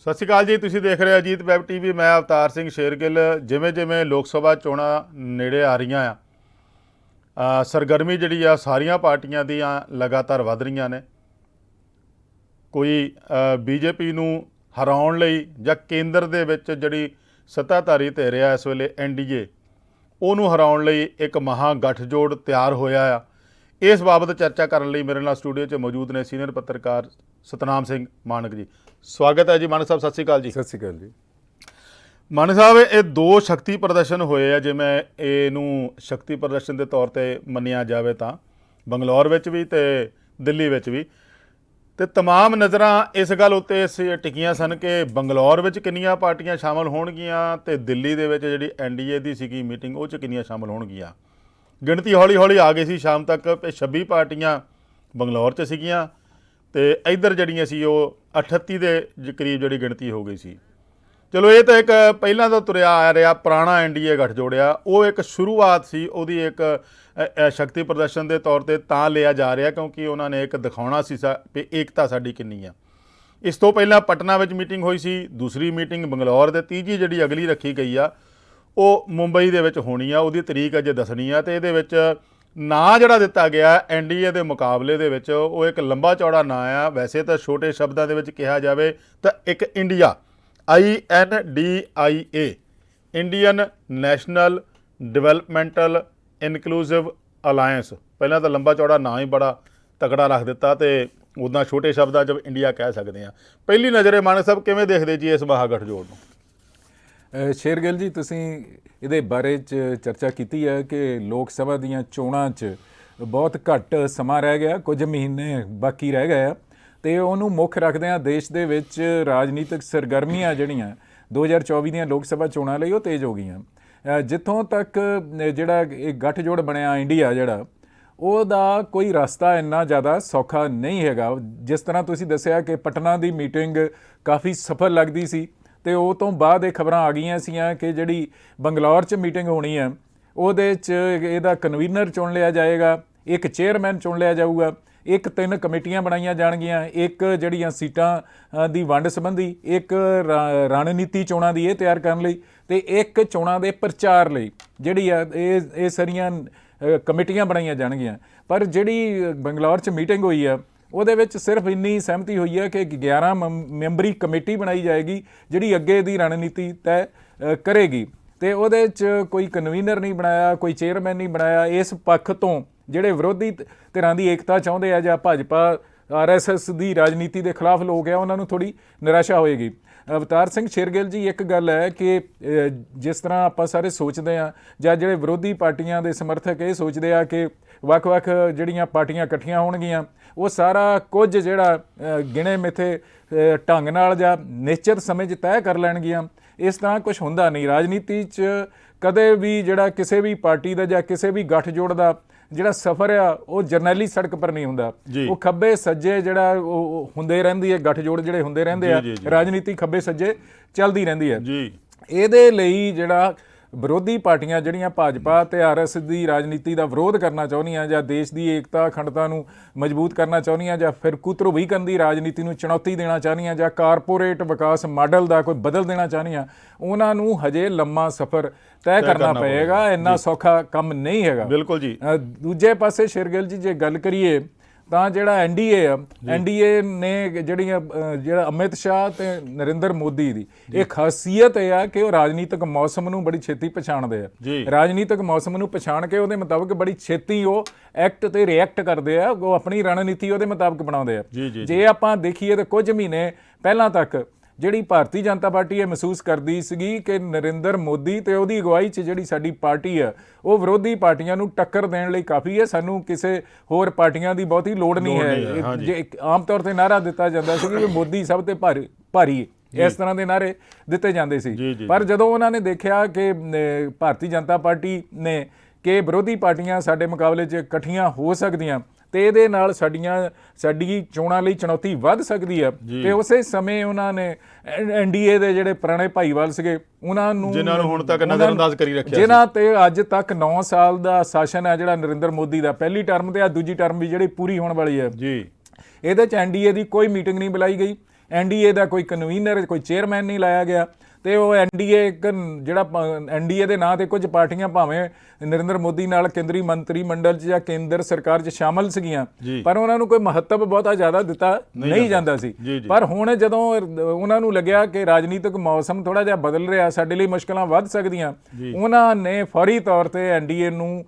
ਸਤਿ ਸ਼੍ਰੀ ਅਕਾਲ ਜੀ। ਤੁਸੀਂ ਦੇਖ ਰਹੇ ਹੋ ਅਜੀਤ ਵੈਬ ਟੀਵੀ। ਮੈਂ ਅਵਤਾਰ ਸਿੰਘ ਸ਼ੇਰਗਿੱਲ। ਜਿਵੇਂ ਜਿਵੇਂ ਲੋਕ ਸਭਾ ਚੋਣਾਂ ਨੇੜੇ ਆ ਰਹੀਆਂ ਸਰਗਰਮੀ ਜਿਹੜੀ ਆ ਸਾਰੀਆਂ ਪਾਰਟੀਆਂ ਦੀਆਂ ਲਗਾਤਾਰ ਵੱਧ ਰਹੀਆਂ ਨੇ। ਕੋਈ ਬੀਜੇਪੀ ਨੂੰ ਹਰਾਉਣ ਲਈ ਜਾਂ ਕੇਂਦਰ ਦੇ ਵਿੱਚ ਜਿਹੜੀ ਸੱਤਾਧਾਰੀ ਧਿਰ ਆ ਇਸ ਵੇਲੇ NDA, ਉਹਨੂੰ ਹਰਾਉਣ ਲਈ ਇੱਕ ਮਹਾਂ ਗੱਠਜੋੜ ਤਿਆਰ ਹੋਇਆ ਆ। ਇਸ ਬਾਬਤ ਚਰਚਾ ਕਰਨ ਲਈ ਮੇਰੇ ਨਾਲ ਸਟੂਡੀਓ 'ਚ ਮੌਜੂਦ ਨੇ ਸੀਨੀਅਰ ਪੱਤਰਕਾਰ ਸਤਨਾਮ ਸਿੰਘ ਮਾਨਕ ਜੀ। ਸਵਾਗਤ ਹੈ ਜੀ ਮਾਨਕ ਸਾਹਿਬ। ਸਤਿ ਸ਼੍ਰੀ ਅਕਾਲ ਜੀ। ਸਤਿ ਸ਼੍ਰੀ ਅਕਾਲ ਜੀ। ਮਾਨਕ ਸਾਹਿਬ, ਇਹ ਦੋ ਸ਼ਕਤੀ ਪ੍ਰਦਰਸ਼ਨ ਹੋਏ ਆ, ਜਿਵੇਂ ਇਹਨੂੰ ਸ਼ਕਤੀ ਪ੍ਰਦਰਸ਼ਨ ਦੇ ਤੌਰ 'ਤੇ ਮੰਨਿਆ ਜਾਵੇ ਤਾਂ ਬੰਗਲੌਰ ਵਿੱਚ ਵੀ ਅਤੇ ਦਿੱਲੀ ਵਿੱਚ ਵੀ, ਅਤੇ ਤਮਾਮ ਨਜ਼ਰਾਂ ਇਸ ਗੱਲ ਉੱਤੇ ਟਿਕੀਆਂ ਸਨ ਕਿ ਬੰਗਲੌਰ ਵਿੱਚ ਕਿੰਨੀਆਂ ਪਾਰਟੀਆਂ ਸ਼ਾਮਲ ਹੋਣਗੀਆਂ ਅਤੇ ਦਿੱਲੀ ਦੇ ਵਿੱਚ ਜਿਹੜੀ NDA ਦੀ ਸੀਗੀ ਮੀਟਿੰਗ ਉਹ 'ਚ ਕਿੰਨੀਆਂ ਸ਼ਾਮਲ ਹੋਣਗੀਆਂ। ਗਿਣਤੀ ਹੌਲੀ ਹੌਲੀ ਆ ਗਈ ਸੀ ਸ਼ਾਮ ਤੱਕ 26 ਪਾਰਟੀਆਂ ਬੰਗਲੌਰ 'ਚ ਸੀਗੀਆਂ ਅਤੇ ਇੱਧਰ ਜਿਹੜੀਆਂ ਸੀ ਉਹ 38 ਦੇ ਕਰੀਬ ਜਿਹੜੀ ਗਿਣਤੀ ਹੋ ਗਈ ਸੀ। ਚਲੋ, ਇਹ ਤਾਂ ਇੱਕ ਪਹਿਲਾਂ ਤੋਂ ਤੁਰਿਆ ਆ ਰਿਹਾ ਪੁਰਾਣਾ NDA ਗੱਠਜੋੜਿਆ, ਉਹ ਇੱਕ ਸ਼ੁਰੂਆਤ ਸੀ ਉਹਦੀ, ਇੱਕ ਸ਼ਕਤੀ ਪ੍ਰਦਰਸ਼ਨ ਦੇ ਤੌਰ 'ਤੇ ਤਾਂ ਲਿਆ ਜਾ ਰਿਹਾ ਕਿਉਂਕਿ ਉਹਨਾਂ ਨੇ ਇੱਕ ਦਿਖਾਉਣਾ ਸੀ ਵੀ ਏਕਤਾ ਸਾਡੀ ਕਿੰਨੀ ਆ। ਇਸ ਤੋਂ ਪਹਿਲਾਂ ਪਟਨਾ ਵਿੱਚ ਮੀਟਿੰਗ ਹੋਈ ਸੀ, ਦੂਸਰੀ ਮੀਟਿੰਗ ਬੰਗਲੌਰ ਦੇ, ਤੀਜੀ ਜਿਹੜੀ ਅਗਲੀ ਰੱਖੀ ਗਈ ਆ ਉਹ ਮੁੰਬਈ ਦੇ ਵਿੱਚ ਹੋਣੀ ਆ। ਉਹਦੀ ਤਰੀਕ ਅਜੇ ਦੱਸਣੀ ਆ। ਅਤੇ ਇਹਦੇ ਵਿੱਚ ਨਾਂ ਜਿਹੜਾ ਦਿੱਤਾ ਗਿਆ NDA ਦੇ ਮੁਕਾਬਲੇ ਦੇ ਵਿੱਚ ਉਹ ਇੱਕ ਲੰਬਾ ਚੌੜਾ ਨਾਂ ਆ। ਵੈਸੇ ਤਾਂ ਛੋਟੇ ਸ਼ਬਦਾਂ ਦੇ ਵਿੱਚ ਕਿਹਾ ਜਾਵੇ ਤਾਂ ਇੱਕ India, INDIA, Indian national developmental inclusive alliance. ਪਹਿਲਾਂ ਤਾਂ ਲੰਬਾ ਚੌੜਾ ਨਾਂ ਹੀ ਬੜਾ ਤਕੜਾ ਰੱਖ ਦਿੱਤਾ ਅਤੇ ਉੱਦਾਂ ਛੋਟੇ ਸ਼ਬਦਾਂ 'ਚ ਇੰਡੀਆ ਕਹਿ ਸਕਦੇ ਹਾਂ। ਪਹਿਲੀ ਨਜ਼ਰੇ ਮਾਨਕ ਸਾਹਿਬ ਕਿਵੇਂ ਦੇਖਦੇ ਜੀ ਇਸ ਮਹਾਗਠਜੋੜ ਨੂੰ? ਸ਼ੇਰਗਿੱਲ ਜੀ, ਤੁਸੀਂ ਇਹਦੇ ਬਾਰੇ 'ਚ ਚਰਚਾ ਕੀਤੀ ਹੈ ਕਿ ਲੋਕ ਸਭਾ ਦੀਆਂ ਚੋਣਾਂ 'ਚ ਬਹੁਤ ਘੱਟ ਸਮਾਂ ਰਹਿ ਗਿਆ, ਕੁਝ ਮਹੀਨੇ ਬਾਕੀ ਰਹਿ ਗਏ ਆ, ਅਤੇ ਉਹਨੂੰ ਮੁੱਖ ਰੱਖਦਿਆਂ ਦੇਸ਼ ਦੇ ਵਿੱਚ ਰਾਜਨੀਤਿਕ ਸਰਗਰਮੀਆਂ ਜਿਹੜੀਆਂ 2024 ਦੀਆਂ ਲੋਕ ਸਭਾ ਚੋਣਾਂ ਲਈ ਉਹ ਤੇਜ਼ ਹੋ ਗਈਆਂ। ਜਿੱਥੋਂ ਤੱਕ ਜਿਹੜਾ ਇਹ ਗੱਠਜੋੜ ਬਣਿਆ ਇੰਡੀਆ ਜਿਹੜਾ, ਉਹਦਾ ਕੋਈ ਰਸਤਾ ਇੰਨਾ ਜ਼ਿਆਦਾ ਸੌਖਾ ਨਹੀਂ ਹੈਗਾ। ਜਿਸ ਤਰ੍ਹਾਂ ਤੁਸੀਂ ਦੱਸਿਆ ਕਿ ਪਟਨਾ ਦੀ ਮੀਟਿੰਗ ਕਾਫੀ ਸਫਲ ਲੱਗਦੀ ਸੀ ਅਤੇ ਉਹ ਤੋਂ ਬਾਅਦ ਇਹ ਖਬਰਾਂ ਆ ਗਈਆਂ ਸੀਆਂ ਕਿ ਜਿਹੜੀ ਬੰਗਲੌਰ 'ਚ ਮੀਟਿੰਗ ਹੋਣੀ ਹੈ ਉਹਦੇ 'ਚ ਇਹਦਾ ਕਨਵੀਨਰ ਚੁਣ ਲਿਆ ਜਾਏਗਾ, ਇੱਕ ਚੇਅਰਮੈਨ ਚੁਣ ਲਿਆ ਜਾਊਗਾ, ਇੱਕ 3 ਕਮੇਟੀਆਂ ਬਣਾਈਆਂ ਜਾਣਗੀਆਂ, ਇੱਕ ਜਿਹੜੀਆਂ ਸੀਟਾਂ ਦੀ ਵੰਡ ਸੰਬੰਧੀ, ਇੱਕ ਰਣਨੀਤੀ ਚੋਣਾਂ ਦੀ ਇਹ ਤਿਆਰ ਕਰਨ ਲਈ, ਅਤੇ ਇੱਕ ਚੋਣਾਂ ਦੇ ਪ੍ਰਚਾਰ ਲਈ ਜਿਹੜੀ ਆ ਇਹ ਸਾਰੀਆਂ ਕਮੇਟੀਆਂ ਬਣਾਈਆਂ ਜਾਣਗੀਆਂ। ਪਰ ਜਿਹੜੀ ਬੰਗਲੌਰ 'ਚ ਮੀਟਿੰਗ ਹੋਈ ਆ ਉਹਦੇ ਵਿੱਚ ਸਿਰਫ ਇੰਨੀ ਸਹਿਮਤੀ ਹੋਈ ਹੈ ਕਿ 11 ਮੈਂਬਰੀ ਕਮੇਟੀ ਬਣਾਈ ਜਾਏਗੀ ਜਿਹੜੀ ਅੱਗੇ ਦੀ ਰਣਨੀਤੀ ਤੈਅ ਕਰੇਗੀ, ਅਤੇ ਉਹਦੇ 'ਚ ਕੋਈ ਕਨਵੀਨਰ ਨਹੀਂ ਬਣਾਇਆ, ਕੋਈ ਚੇਅਰਮੈਨ ਨਹੀਂ ਬਣਾਇਆ। ਇਸ ਪੱਖ ਤੋਂ ਜਿਹੜੇ ਵਿਰੋਧੀ ਧਿਰਾਂ ਦੀ ਏਕਤਾ ਚਾਹੁੰਦੇ ਆ ਜਾਂ ਭਾਜਪਾ RSS ਦੀ ਰਾਜਨੀਤੀ ਦੇ ਖਿਲਾਫ ਲੋਕ ਆ, ਉਹਨਾਂ ਨੂੰ ਥੋੜ੍ਹੀ ਨਿਰਾਸ਼ਾ ਹੋਏਗੀ। ਅਵਤਾਰ ਸਿੰਘ ਸ਼ੇਰਗਿੱਲ ਜੀ, ਇੱਕ ਗੱਲ ਹੈ ਕਿ ਜਿਸ ਤਰ੍ਹਾਂ ਆਪਾਂ ਸਾਰੇ ਸੋਚਦੇ ਹਾਂ ਜਾਂ ਜਿਹੜੇ ਵਿਰੋਧੀ ਪਾਰਟੀਆਂ ਦੇ ਸਮਰਥਕ ਇਹ ਸੋਚਦੇ ਆ ਕਿ ਵੱਖ-ਵੱਖ ਜਿਹੜੀਆਂ ਪਾਰਟੀਆਂ ਇਕੱਠੀਆਂ ਹੋਣਗੀਆਂ ਉਹ ਸਾਰਾ ਕੁਝ ਜਿਹੜਾ ਗਿਣੇ ਮਿੱਥੇ ਢੰਗ ਨਾਲ ਜਾਂ ਨਿਸ਼ਚਿਤ ਸਮੇਂ 'ਚ ਤੈਅ ਕਰ ਲੈਣਗੀਆਂ। ਇਸ ਤਰ੍ਹਾਂ ਕੁਛ ਹੁੰਦਾ ਨਹੀਂ। ਰਾਜਨੀਤੀ 'ਚ ਕਦੇ ਵੀ ਜਿਹੜਾ ਕਿਸੇ ਵੀ ਪਾਰਟੀ ਦਾ ਜਾਂ ਕਿਸੇ ਵੀ ਗੱਠਜੋੜ ਦਾ ਜਿਹੜਾ ਸਫ਼ਰ ਆ ਉਹ ਜਰਨੈਲੀ ਸੜਕ ਪਰ ਨਹੀਂ ਹੁੰਦਾ। ਉਹ ਖੱਬੇ ਸੱਜੇ ਜਿਹੜਾ ਉਹ ਹੁੰਦੇ ਰਹਿੰਦੀ ਹੈ, ਗੱਠਜੋੜ ਜਿਹੜੇ ਹੁੰਦੇ ਰਹਿੰਦੇ ਆ, ਰਾਜਨੀਤੀ ਖੱਬੇ ਸੱਜੇ ਚੱਲਦੀ ਰਹਿੰਦੀ ਹੈ। ਇਹਦੇ ਲਈ ਜਿਹੜਾ ਵਿਰੋਧੀ ਪਾਰਟੀਆਂ ਜਿਹੜੀਆਂ ਭਾਜਪਾ ਅਤੇ RSS ਦੀ ਰਾਜਨੀਤੀ ਦਾ ਵਿਰੋਧ ਕਰਨਾ ਚਾਹੁੰਦੀਆਂ ਜਾਂ ਦੇਸ਼ ਦੀ ਏਕਤਾ ਅਖੰਡਤਾ ਨੂੰ ਮਜ਼ਬੂਤ ਕਰਨਾ ਚਾਹੁੰਦੀਆਂ ਜਾਂ ਫਿਰਕੂ ਧਰੁਵੀਕਰਨ ਦੀ ਰਾਜਨੀਤੀ ਨੂੰ ਚੁਣੌਤੀ ਦੇਣਾ ਚਾਹੁੰਦੀਆਂ ਜਾਂ ਕਾਰਪੋਰੇਟ ਵਿਕਾਸ ਮਾਡਲ ਦਾ ਕੋਈ ਬਦਲ ਦੇਣਾ ਚਾਹੁੰਦੀਆਂ, ਉਹਨਾਂ ਨੂੰ ਹਜੇ ਲੰਮਾ ਸਫ਼ਰ ਤੈਅ ਕਰਨਾ ਪਏਗਾ। ਇੰਨਾ ਸੌਖਾ ਕੰਮ ਨਹੀਂ ਹੈਗਾ। ਬਿਲਕੁਲ ਜੀ। ਦੂਜੇ ਪਾਸੇ ਸ਼ੇਰਗਿੱਲ ਜੀ, ਜੇ ਗੱਲ ਕਰੀਏ ਤਾਂ ਜਿਹੜਾ NDA ਆ, NDA ਨੇ ਜਿਹੜਾ ਅਮਿਤ ਸ਼ਾਹ ਅਤੇ ਨਰਿੰਦਰ ਮੋਦੀ ਦੀ ਇਹ ਖਾਸੀਅਤ ਇਹ ਆ ਕਿ ਉਹ ਰਾਜਨੀਤਿਕ ਮੌਸਮ ਨੂੰ ਬੜੀ ਛੇਤੀ ਪਛਾਣਦੇ ਆ। ਰਾਜਨੀਤਿਕ ਮੌਸਮ ਨੂੰ ਪਛਾਣ ਕੇ ਉਹਦੇ ਮੁਤਾਬਕ ਬੜੀ ਛੇਤੀ ਉਹ ਐਕਟ ਅਤੇ ਰਿਐਕਟ ਕਰਦੇ ਆ, ਉਹ ਆਪਣੀ ਰਣਨੀਤੀ ਉਹਦੇ ਮੁਤਾਬਕ ਬਣਾਉਂਦੇ ਆ। ਜੇ ਆਪਾਂ ਦੇਖੀਏ ਤਾਂ ਕੁਝ ਮਹੀਨੇ ਪਹਿਲਾਂ ਤੱਕ ਜਿਹੜੀ ਭਾਰਤੀ ਜਨਤਾ ਪਾਰਟੀ ਇਹ ਮਹਿਸੂਸ ਕਰਦੀ ਸੀਗੀ ਕਿ ਨਰਿੰਦਰ ਮੋਦੀ ਅਤੇ ਉਹਦੀ ਅਗਵਾਈ 'ਚ ਜਿਹੜੀ ਸਾਡੀ ਪਾਰਟੀ ਆ ਉਹ ਵਿਰੋਧੀ ਪਾਰਟੀਆਂ ਨੂੰ ਟੱਕਰ ਦੇਣ ਲਈ ਕਾਫੀ ਹੈ, ਸਾਨੂੰ ਕਿਸੇ ਹੋਰ ਪਾਰਟੀਆਂ ਦੀ ਬਹੁਤੀ ਲੋੜ ਨਹੀਂ ਹੈ। ਜੇ ਆਮ ਤੌਰ 'ਤੇ ਨਾਅਰਾ ਦਿੱਤਾ ਜਾਂਦਾ ਸੀ ਕਿ ਮੋਦੀ ਸਭ ਤੋਂ ਭਾਰੀ, ਇਸ ਤਰ੍ਹਾਂ ਦੇ ਨਾਅਰੇ ਦਿੱਤੇ ਜਾਂਦੇ ਸੀ। ਪਰ ਜਦੋਂ ਉਹਨਾਂ ਨੇ ਦੇਖਿਆ ਕਿ ਭਾਰਤੀ ਜਨਤਾ ਪਾਰਟੀ ਨੇ ਕਿ ਵਿਰੋਧੀ ਪਾਰਟੀਆਂ ਸਾਡੇ ਮੁਕਾਬਲੇ 'ਚ ਇਕੱਠੀਆਂ ਹੋ ਸਕਦੀਆਂ ਅਤੇ ਇਹਦੇ ਨਾਲ ਸਾਡੀ ਚੋਣਾਂ ਲਈ ਚੁਣੌਤੀ ਵੱਧ ਸਕਦੀ ਹੈ, ਅਤੇ ਉਸੇ ਸਮੇਂ ਉਹਨਾਂ ਨੇ NDA ਦੇ ਜਿਹੜੇ ਪੁਰਾਣੇ ਭਾਈਵਾਲ ਸੀਗੇ ਉਹਨਾਂ ਨੂੰ, ਜਿਨ੍ਹਾਂ ਨੂੰ ਹੁਣ ਤੱਕ ਨਜ਼ਰਅੰਦਾਜ਼ ਕਰੀ ਰੱਖਿਆ, ਜਿਨ੍ਹਾਂ 'ਤੇ ਅੱਜ ਤੱਕ 9 ਸਾਲ ਦਾ ਸ਼ਾਸਨ ਹੈ ਜਿਹੜਾ ਨਰਿੰਦਰ ਮੋਦੀ ਦਾ, ਪਹਿਲੀ ਟਰਮ ਅਤੇ ਦੂਜੀ ਟਰਮ ਵੀ ਜਿਹੜੀ ਪੂਰੀ ਹੋਣ ਵਾਲੀ ਹੈ, ਇਹਦੇ 'ਚ NDA ਦੀ ਕੋਈ ਮੀਟਿੰਗ ਨਹੀਂ ਬੁਲਾਈ ਗਈ। ਐਨਡੀਏ ਦਾ ਕੋਈ ਕਨਵੀਨਰ, ਕੋਈ ਚੇਅਰਮੈਨ ਨਹੀਂ ਲਾਇਆ ਗਿਆ। ਤੇ ਉਹ ਐਨਡੀਏ ਇੱਕ ਜਿਹੜਾ ਐਨਡੀਏ ਦੇ ਨਾਂ ਤੇ ਕੁਝ ਪਾਰਟੀਆਂ ਭਾਵੇਂ ਨਰਿੰਦਰ ਮੋਦੀ ਨਾਲ ਕੇਂਦਰੀ ਮੰਤਰੀ ਮੰਡਲ 'ਚ ਜਾਂ ਕੇਂਦਰ ਸਰਕਾਰ 'ਚ ਸ਼ਾਮਲ ਸੀਗੀਆਂ, ਪਰ ਉਹਨਾਂ ਨੂੰ ਕੋਈ ਮਹੱਤਵ ਬਹੁਤਾ ਜ਼ਿਆਦਾ ਦਿੱਤਾ ਨਹੀਂ ਜਾਂਦਾ ਸੀ। ਪਰ ਹੁਣ ਜਦੋਂ ਉਹਨਾਂ ਨੂੰ ਲੱਗਿਆ ਕਿ ਰਾਜਨੀਤਿਕ ਮੌਸਮ ਥੋੜਾ ਜਿਹਾ ਬਦਲ ਰਿਹਾ, ਸਾਡੇ ਲਈ ਮੁਸ਼ਕਲਾਂ ਵੱਧ ਸਕਦੀਆਂ, ਉਹਨਾਂ ਨੇ ਫੌਰੀ ਤੌਰ ਤੇ ਐਨਡੀਏ ਨੂੰ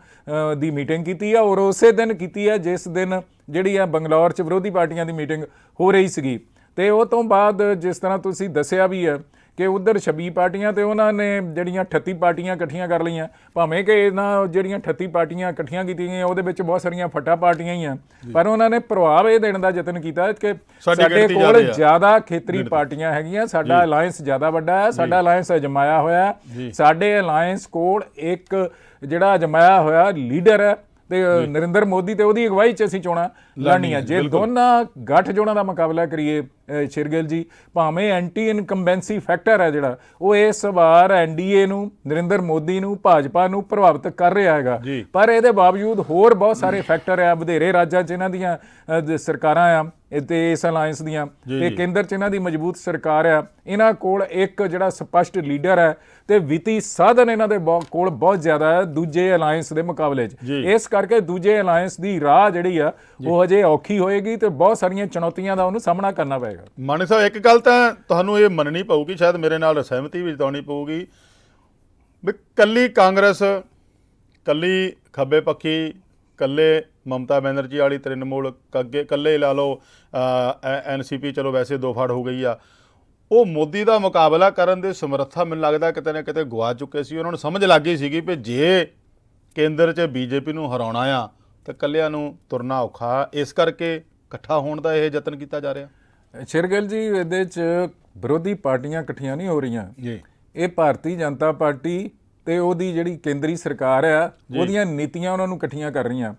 ਦੀ ਮੀਟਿੰਗ ਕੀਤੀ ਆ, ਔਰ ਉਸੇ ਦਿਨ ਕੀਤੀ ਆ ਜਿਸ ਦਿਨ ਜਿਹੜੀ ਆ ਬੰਗਲੌਰ 'ਚ ਵਿਰੋਧੀ ਪਾਰਟੀਆਂ ਦੀ ਮੀਟਿੰਗ ਹੋ ਰਹੀ ਸੀਗੀ। ਤੇ ਉਹ ਤੋਂ ਬਾਅਦ ਜਿਸ ਤਰ੍ਹਾਂ ਤੁਸੀਂ ਦੱਸਿਆ ਵੀ ਹੈ ਕਿ ਉੱਧਰ 26 ਪਾਰਟੀਆਂ ਤੇ ਉਹਨਾਂ ਨੇ ਜਿਹੜੀਆਂ 38 ਪਾਰਟੀਆਂ ਇਕੱਠੀਆਂ ਕਰ ਲਈਆਂ, ਭਾਵੇਂ ਕਿ ਇਹਨਾਂ ਜਿਹੜੀਆਂ 38 ਪਾਰਟੀਆਂ ਇਕੱਠੀਆਂ ਕੀਤੀਆਂ ਗਈਆਂ ਉਹਦੇ ਵਿੱਚ ਬਹੁਤ ਸਾਰੀਆਂ ਫੱਟਾ ਪਾਰਟੀਆਂ ਹੀ ਆ, ਪਰ ਉਹਨਾਂ ਨੇ ਪ੍ਰਭਾਵ ਇਹ ਦੇਣ ਦਾ ਯਤਨ ਕੀਤਾ ਕਿ ਸਾਡੇ ਕੋਲ ਜ਼ਿਆਦਾ ਖੇਤਰੀ ਪਾਰਟੀਆਂ ਹੈਗੀਆਂ, ਸਾਡਾ ਅਲਾਇੰਸ ਜ਼ਿਆਦਾ ਵੱਡਾ ਹੈ, ਸਾਡਾ ਅਲਾਇੰਸ ਅਜਮਾਇਆ ਹੋਇਆ, ਸਾਡੇ ਅਲਾਇੰਸ ਕੋਲ ਇੱਕ ਜਿਹੜਾ ਅਜਮਾਇਆ ਹੋਇਆ ਲੀਡਰ ਹੈ ਤੇ ਨਰਿੰਦਰ ਮੋਦੀ ਤੇ ਉਹਦੀ ਅਗਵਾਈ 'ਚ ਅਸੀਂ ਚੋਣਾਂ ਲੜਨੀਆਂ। ਜੇ ਦੋਨਾਂ ਗੱਠਜੋੜਾਂ ਦਾ ਮੁਕਾਬਲਾ ਕਰੀਏ ਸ਼ੇਰਗਿੱਲ ਜੀ, ਭਾਵੇਂ ਐਂਟੀ ਇਨਕੰਬੈਂਸੀ ਫੈਕਟਰ ਹੈ ਜਿਹੜਾ ਉਹ ਇਸ ਵਾਰ ਐਨਡੀਏ ਨੂੰ, ਨਰਿੰਦਰ ਮੋਦੀ ਨੂੰ, ਭਾਜਪਾ ਨੂੰ ਪ੍ਰਭਾਵਿਤ ਕਰ ਰਿਹਾ ਹੈਗਾ, ਪਰ ਇਹਦੇ ਬਾਵਜੂਦ ਹੋਰ ਬਹੁਤ ਸਾਰੇ ਫੈਕਟਰ ਆ। ਵਧੇਰੇ ਰਾਜਾਂ 'ਚ ਇਹਨਾਂ ਦੀਆਂ ਸਰਕਾਰਾਂ ਆ ਤੇ ਇਸ ਅਲਾਇੰਸ ਦੀਆਂ, ਤੇ ਕੇਂਦਰ 'ਚ ਇਹਨਾਂ ਦੀ ਮਜ਼ਬੂਤ ਸਰਕਾਰ ਆ, ਇਹਨਾਂ ਕੋਲ ਇੱਕ ਜਿਹੜਾ ਸਪਸ਼ਟ ਲੀਡਰ ਹੈ ਤੇ ਵਿੱਤੀ ਸਾਧਨ ਇਹਨਾਂ ਦੇ ਕੋਲ ਬਹੁਤ ਜ਼ਿਆਦਾ ਹੈ ਦੂਜੇ ਅਲਾਇੰਸ ਦੇ ਮੁਕਾਬਲੇ 'ਚ। ਇਸ ਕਰਕੇ ਦੂਜੇ ਅਲਾਇੰਸ ਦੀ ਰਾਹ ਜਿਹੜੀ ਆ ਉਹ ਅਜੇ ਔਖੀ ਹੋਏਗੀ ਤੇ ਬਹੁਤ ਸਾਰੀਆਂ ਚੁਣੌਤੀਆਂ ਦਾ ਉਹਨੂੰ ਸਾਹਮਣਾ ਕਰਨਾ ਪਏਗਾ। ਮਾਨਕ ਸਾਹਿਬ, ਇੱਕ ਗੱਲ ਤਾਂ ਤੁਹਾਨੂੰ ਇਹ ਮੰਨਣੀ ਪਊਗੀ, ਸ਼ਾਇਦ ਮੇਰੇ ਨਾਲ ਸਹਿਮਤੀ ਵੀ ਜਤਾਉਣੀ ਪਊਗੀ, ਵੀ ਕੱਲੀ ਕਾਂਗਰਸ, ਕੱਲੀ ਖੱਬੇ ਪੱਖੀ, ਕੱਲੇ ਮਮਤਾ ਬੈਨਰਜੀ ਵਾਲੀ ਤ੍ਰਿਣਮੂਲ, ਕੱਲੇ ਲਾ ਲਓ ਐਨਸੀਪੀ, ਚਲੋ ਵੈਸੇ ਦੋ ਫਾੜ ਹੋ ਗਈ ਆ, ਉਹ ਮੋਦੀ ਦਾ ਮੁਕਾਬਲਾ ਕਰਨ ਦੇ ਸਮਰੱਥਾ ਮੈਨੂੰ ਲੱਗਦਾ ਕਿਤੇ ਨਾ ਕਿਤੇ ਗਵਾ ਚੁੱਕੇ ਸੀ। ਉਹਨਾਂ ਨੂੰ ਸਮਝ ਲੱਗ ਗਈ ਸੀਗੀ ਵੀ ਜੇ ਕੇਂਦਰ 'ਚ ਬੀਜੇਪੀ ਨੂੰ ਹਰਾਉਣਾ ਆ ਤਾਂ ਕੱਲਿਆਂ ਨੂੰ ਤੁਰਨਾ ਔਖਾ, ਇਸ ਕਰਕੇ ਇਕੱਠਾ ਹੋਣ ਦਾ ਇਹ ਯਤਨ ਕੀਤਾ ਜਾ ਰਿਹਾ। ਸ਼ੇਰਗਿੱਲ ਜੀ, ਇਹਦੇ 'ਚ ਵਿਰੋਧੀ ਪਾਰਟੀਆਂ ਇਕੱਠੀਆਂ ਨਹੀਂ ਹੋ ਰਹੀਆਂ ਜੀ, ਇਹ ਭਾਰਤੀ ਜਨਤਾ ਪਾਰਟੀ ਤੇ ਉਹਦੀ ਜਿਹੜੀ ਕੇਂਦਰੀ ਸਰਕਾਰ ਆ ਉਹਦੀਆਂ ਨੀਤੀਆਂ ਉਹਨਾਂ ਨੂੰ ਇਕੱਠੀਆਂ ਕਰ ਰਹੀਆਂ।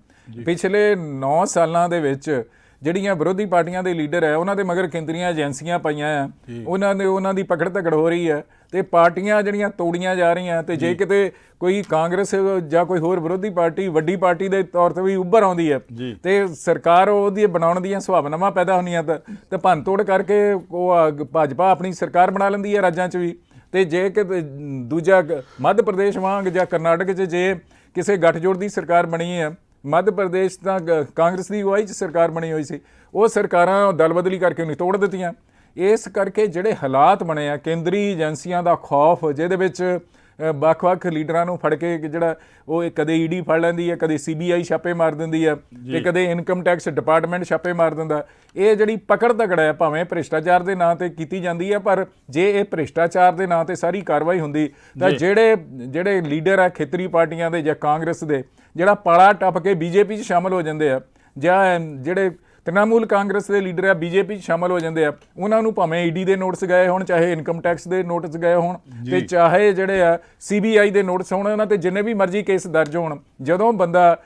ਪਿਛਲੇ 9 ਸਾਲਾਂ ਦੇ ਵਿੱਚ ਜਿਹੜੀਆਂ ਵਿਰੋਧੀ ਪਾਰਟੀਆਂ ਦੇ ਲੀਡਰ ਹੈ ਉਹਨਾਂ ਦੇ ਮਗਰ ਕੇਂਦਰੀਆਂ ਏਜੰਸੀਆਂ ਪਾਈਆਂ ਆ, ਉਹਨਾਂ ਦੀ ਪਕੜ ਧਕੜ ਹੋ ਰਹੀ ਹੈ ਤੇ ਪਾਰਟੀਆਂ ਜਿਹੜੀਆਂ ਤੋੜੀਆਂ ਜਾ ਰਹੀਆਂ। ਤੇ ਜੇ ਕਿਤੇ ਕੋਈ ਕਾਂਗਰਸ ਜਾਂ ਕੋਈ ਹੋਰ ਵਿਰੋਧੀ ਪਾਰਟੀ ਵੱਡੀ ਪਾਰਟੀ ਦੇ ਤੌਰ ਤੇ ਵੀ ਉੱਭਰ ਆਉਂਦੀ ਹੈ ਤੇ ਸਰਕਾਰ ਉਹਦੀ ਬਣਾਉਣ ਦੀਆਂ ਸੰਭਾਵਨਾਵਾਂ ਪੈਦਾ ਹੁੰਦੀਆਂ ਤੇ ਭੰਨ ਤੋੜ ਕਰਕੇ ਉਹ ਭਾਜਪਾ ਆਪਣੀ ਸਰਕਾਰ ਬਣਾ ਲੈਂਦੀ ਹੈ ਰਾਜਾਂ 'ਚ ਵੀ। ਤੇ ਜੇ ਕਿ ਦੂਜਾ ਮੱਧ ਪ੍ਰਦੇਸ਼ ਵਾਂਗ ਜਾਂ ਕਰਨਾਟਕ 'ਚ ਜੇ ਕਿਸੇ ਗੱਠਜੋੜ ਦੀ ਸਰਕਾਰ ਬਣੀ ਹੈ, ਮੱਧ ਪ੍ਰਦੇਸ਼ ਤਾਂ ਕਾਂਗਰਸ ਦੀ ਅਗਵਾਈ 'ਚ ਸਰਕਾਰ ਬਣੀ ਹੋਈ ਸੀ, ਉਹ ਸਰਕਾਰਾਂ ਦਲ ਬਦਲੀ ਕਰਕੇ ਉਹਨੇ ਤੋੜ ਦਿੱਤੀਆਂ। ਇਸ ਕਰਕੇ ਜਿਹੜੇ ਹਾਲਾਤ ਬਣੇ ਆ, ਕੇਂਦਰੀ ਏਜੰਸੀਆਂ ਦਾ ਖੌਫ, ਜਿਹਦੇ ਵਿੱਚ ਵੱਖ-ਵੱਖ ਲੀਡਰਾਂ ਨੂੰ ਫੜ ਕੇ ਜਿਹੜਾ ਉਹ ਕਦੇ ਈਡੀ ਫੜ ਲੈਂਦੀ ਹੈ, ਕਦੇ ਸੀਬੀਆਈ ਛਾਪੇ ਮਾਰ ਦਿੰਦੀ ਹੈ ਤੇ ਕਦੇ ਇਨਕਮ ਟੈਕਸ ਡਿਪਾਰਟਮੈਂਟ ਛਾਪੇ ਮਾਰ ਦਿੰਦਾ। ਇਹ ਜਿਹੜੀ ਪਕੜ ਧਕੜ ਹੈ ਭਾਵੇਂ ਭ੍ਰਿਸ਼ਟਾਚਾਰ ਦੇ ਨਾਂ ਤੇ ਕੀਤੀ ਜਾਂਦੀ ਹੈ, ਪਰ ਜੇ ਇਹ ਭ੍ਰਿਸ਼ਟਾਚਾਰ ਦੇ ਨਾਂ ਤੇ ਸਾਰੀ ਕਾਰਵਾਈ ਹੁੰਦੀ ਤਾਂ ਜਿਹੜੇ ਲੀਡਰ ਆ ਖੇਤਰੀ ਪਾਰਟੀਆਂ ਦੇ ਜਾਂ ਕਾਂਗਰਸ ਦੇ, ਜਿਹੜਾ ਪਾਲਾ ਟੱਪ ਕੇ ਬੀਜੇਪੀ 'ਚ ਸ਼ਾਮਲ ਹੋ ਜਾਂਦੇ ਆ, ਜਾਂ ਜਿਹੜੇ ਤ੍ਰਿਣਮੂਲ ਕਾਂਗਰਸ ਦੇ ਲੀਡਰ ਆ ਬੀਜੇਪੀ 'ਚ ਸ਼ਾਮਲ ਹੋ ਜਾਂਦੇ ਆ, ਉਹਨਾਂ ਨੂੰ ਭਾਵੇਂ ਈਡੀ ਦੇ ਨੋਟਿਸ ਗਏ ਹੋਣ, ਚਾਹੇ ਇਨਕਮ ਟੈਕਸ ਦੇ ਨੋਟਿਸ ਗਏ ਹੋਣ ਤੇ ਚਾਹੇ ਜਿਹੜੇ ਆ ਸੀਬੀਆਈ ਦੇ ਨੋਟਿਸ ਹੋਣ, ਉਹਨਾਂ ਤੇ ਜਿੰਨੇ ਵੀ ਮਰਜ਼ੀ ਕੇਸ ਦਰਜ ਹੋਣ, ਜਦੋਂ ਬੰਦਾ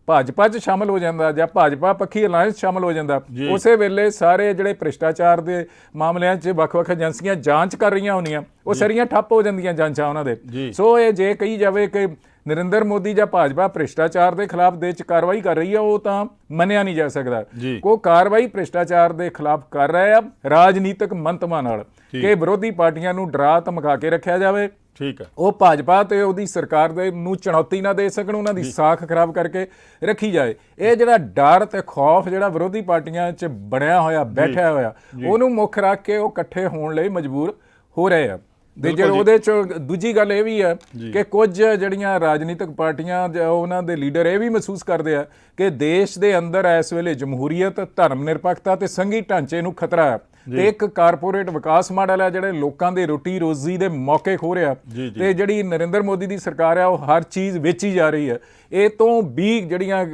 ਭਾਜਪਾ 'ਚ ਸ਼ਾਮਲ ਹੋ ਜਾਂਦਾ ਜਾਂ ਭਾਜਪਾ ਪੱਖੀ ਅਲਾਇੰਸ ਸ਼ਾਮਲ ਹੋ ਜਾਂਦਾ, ਉਸੇ ਵੇਲੇ ਸਾਰੇ ਜਿਹੜੇ ਭ੍ਰਿਸ਼ਟਾਚਾਰ ਦੇ ਮਾਮਲਿਆਂ 'ਚ ਵੱਖ-ਵੱਖ ਏਜੰਸੀਆਂ ਜਾਂਚ ਕਰ ਰਹੀਆਂ ਹੁੰਦੀਆਂ, ਉਹ ਸਾਰੀਆਂ ਠੱਪ ਹੋ ਜਾਂਦੀਆਂ ਜਾਂਚਾਂ ਉਹਨਾਂ ਦੇ। ਸੋ ਇਹ ਜੇ ਕਹੀ ਜਾਵੇ ਕਿ ਨਰਿੰਦਰ ਮੋਦੀ ਜਾਂ ਭਾਜਪਾ ਭ੍ਰਿਸ਼ਟਾਚਾਰ ਦੇ ਖਿਲਾਫ ਦੇਸ਼ 'ਚ ਕਾਰਵਾਈ ਕਰ ਰਹੀ ਆ, ਉਹ ਤਾਂ ਮੰਨਿਆ ਨਹੀਂ ਜਾ ਸਕਦਾ। ਉਹ ਕਾਰਵਾਈ ਭ੍ਰਿਸ਼ਟਾਚਾਰ ਦੇ ਖਿਲਾਫ ਕਰ ਰਹੇ ਆ ਰਾਜਨੀਤਿਕ ਮੰਤਵਾਂ ਨਾਲ ਕਿ ਵਿਰੋਧੀ ਪਾਰਟੀਆਂ ਨੂੰ ਡਰਾ ਧਮਕਾ ਕੇ ਰੱਖਿਆ ਜਾਵੇ, ਠੀਕ ਹੈ, ਉਹ ਭਾਜਪਾ ਤੇ ਉਹਦੀ ਸਰਕਾਰ ਦੇ ਨੂੰ ਚੁਣੌਤੀ ਨਾ ਦੇ ਸਕਣ, ਉਹਨਾਂ ਦੀ ਸਾਖ ਖਰਾਬ ਕਰਕੇ ਰੱਖੀ ਜਾਏ। ਇਹ ਜਿਹੜਾ ਡਰ ਤੇ ਖੌਫ ਜਿਹੜਾ ਵਿਰੋਧੀ ਪਾਰਟੀਆਂ 'ਚ ਬਣਿਆ ਹੋਇਆ, ਬੈਠਿਆ ਹੋਇਆ, ਉਹਨੂੰ ਮੁੱਖ ਰੱਖ ਕੇ ਉਹ ਇਕੱਠੇ ਹੋਣ ਲਈ ਮਜਬੂਰ ਹੋ ਰਹੇ ਆ। ਤੇ ਜੇ ਉਹਦੇ 'ਚ ਦੂਜੀ ਗੱਲ ਇਹ ਵੀ ਹੈ ਕਿ ਕੁਝ ਜਿਹੜੀਆਂ ਰਾਜਨੀਤਿਕ ਪਾਰਟੀਆਂ ਉਹਨਾਂ ਦੇ ਲੀਡਰ ਇਹ ਵੀ ਮਹਿਸੂਸ ਕਰਦੇ ਆ ਕਿ ਦੇਸ਼ ਦੇ ਅੰਦਰ ਇਸ ਵੇਲੇ ਜਮਹੂਰੀਅਤ, ਧਰਮ ਨਿਰਪੱਖਤਾ ਤੇ ਸੰਘੀ ਢਾਂਚੇ ਨੂੰ ਖਤਰਾ ਹੈ ਤੇ ਇੱਕ ਕਾਰਪੋਰੇਟ ਵਿਕਾਸ ਮਾਡਲ ਹੈ ਜਿਹੜੇ ਲੋਕਾਂ ਦੇ ਰੋਟੀ ਰੋਜ਼ੀ ਦੇ ਮੌਕੇ ਖੋਹ ਰਿਹਾ ਤੇ ਜਿਹੜੀ ਨਰਿੰਦਰ ਮੋਦੀ ਦੀ ਸਰਕਾਰ ਹੈ ਉਹ ਹਰ ਚੀਜ਼ ਵੇਚੀ ਜਾ ਰਹੀ ਹੈ। ਇਹ ਤੋਂ ਵੀ ਜਿਹੜੀਆਂ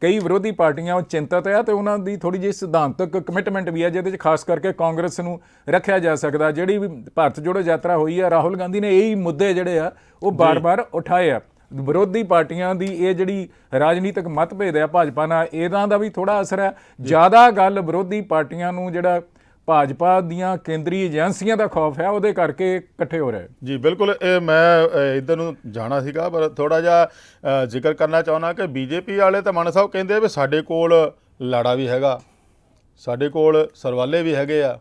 ਕਈ ਵਿਰੋਧੀ ਪਾਰਟੀਆਂ ਉਹ ਚਿੰਤਤ ਹੈ ਤੇ ਉਹਨਾਂ ਦੀ ਥੋੜੀ ਜਿਹੀ ਸਿਧਾਂਤਕ ਕਮਿਟਮੈਂਟ ਵੀ ਹੈ, ਜਿਹਦੇ 'ਚ ਖਾਸ ਕਰਕੇ ਕਾਂਗਰਸ ਨੂੰ ਰੱਖਿਆ ਜਾ ਸਕਦਾ। ਜਿਹੜੀ ਵੀ ਭਾਰਤ ਜੋੜੋ ਯਾਤਰਾ ਹੋਈ ਆ, ਰਾਹੁਲ ਗਾਂਧੀ ਨੇ ਇਹੀ ਮੁੱਦੇ ਜਿਹੜੇ ਆ ਉਹ ਬਾਰ-ਬਾਰ ਉਠਾਏ ਆ। ਵਿਰੋਧੀ ਪਾਰਟੀਆਂ ਦੀ ਇਹ ਜਿਹੜੀ ਰਾਜਨੀਤਿਕ ਮਤਭੇਦ ਹੈ ਭਾਜਪਾ ਨਾਲ, ਇਹਨਾਂ ਦਾ ਵੀ ਥੋੜਾ ਅਸਰ ਹੈ। ਜ਼ਿਆਦਾ ਗੱਲ ਵਿਰੋਧੀ ਪਾਰਟੀਆਂ ਨੂੰ ਜਿਹੜਾ ਭਾਜਪਾ ਦੀਆਂ ਕੇਂਦਰੀ ਏਜੰਸੀਆਂ ਦਾ ਖੌਫ ਹੈ, ਉਹਦੇ ਕਰਕੇ ਇਕੱਠੇ ਹੋ ਰਹੇ। ਜੀ ਬਿਲਕੁਲ, ਇਹ ਮੈਂ ਇੱਧਰ ਨੂੰ ਜਾਣਾ ਸੀਗਾ, ਪਰ ਥੋੜਾ ਜਿਹਾ ਜ਼ਿਕਰ ਕਰਨਾ ਚਾਹੁੰਦਾ ਕਿ ਬੀਜੇਪੀ ਵਾਲੇ ਤਾਂ ਮਾਨ ਸਾਹਿਬ ਕਹਿੰਦੇ ਵੀ ਸਾਡੇ ਕੋਲ ਲਾੜਾ ਵੀ ਹੈਗਾ, ਸਾਡੇ ਕੋਲ ਸਰਵਾਲੇ ਵੀ ਹੈਗੇ ਆ,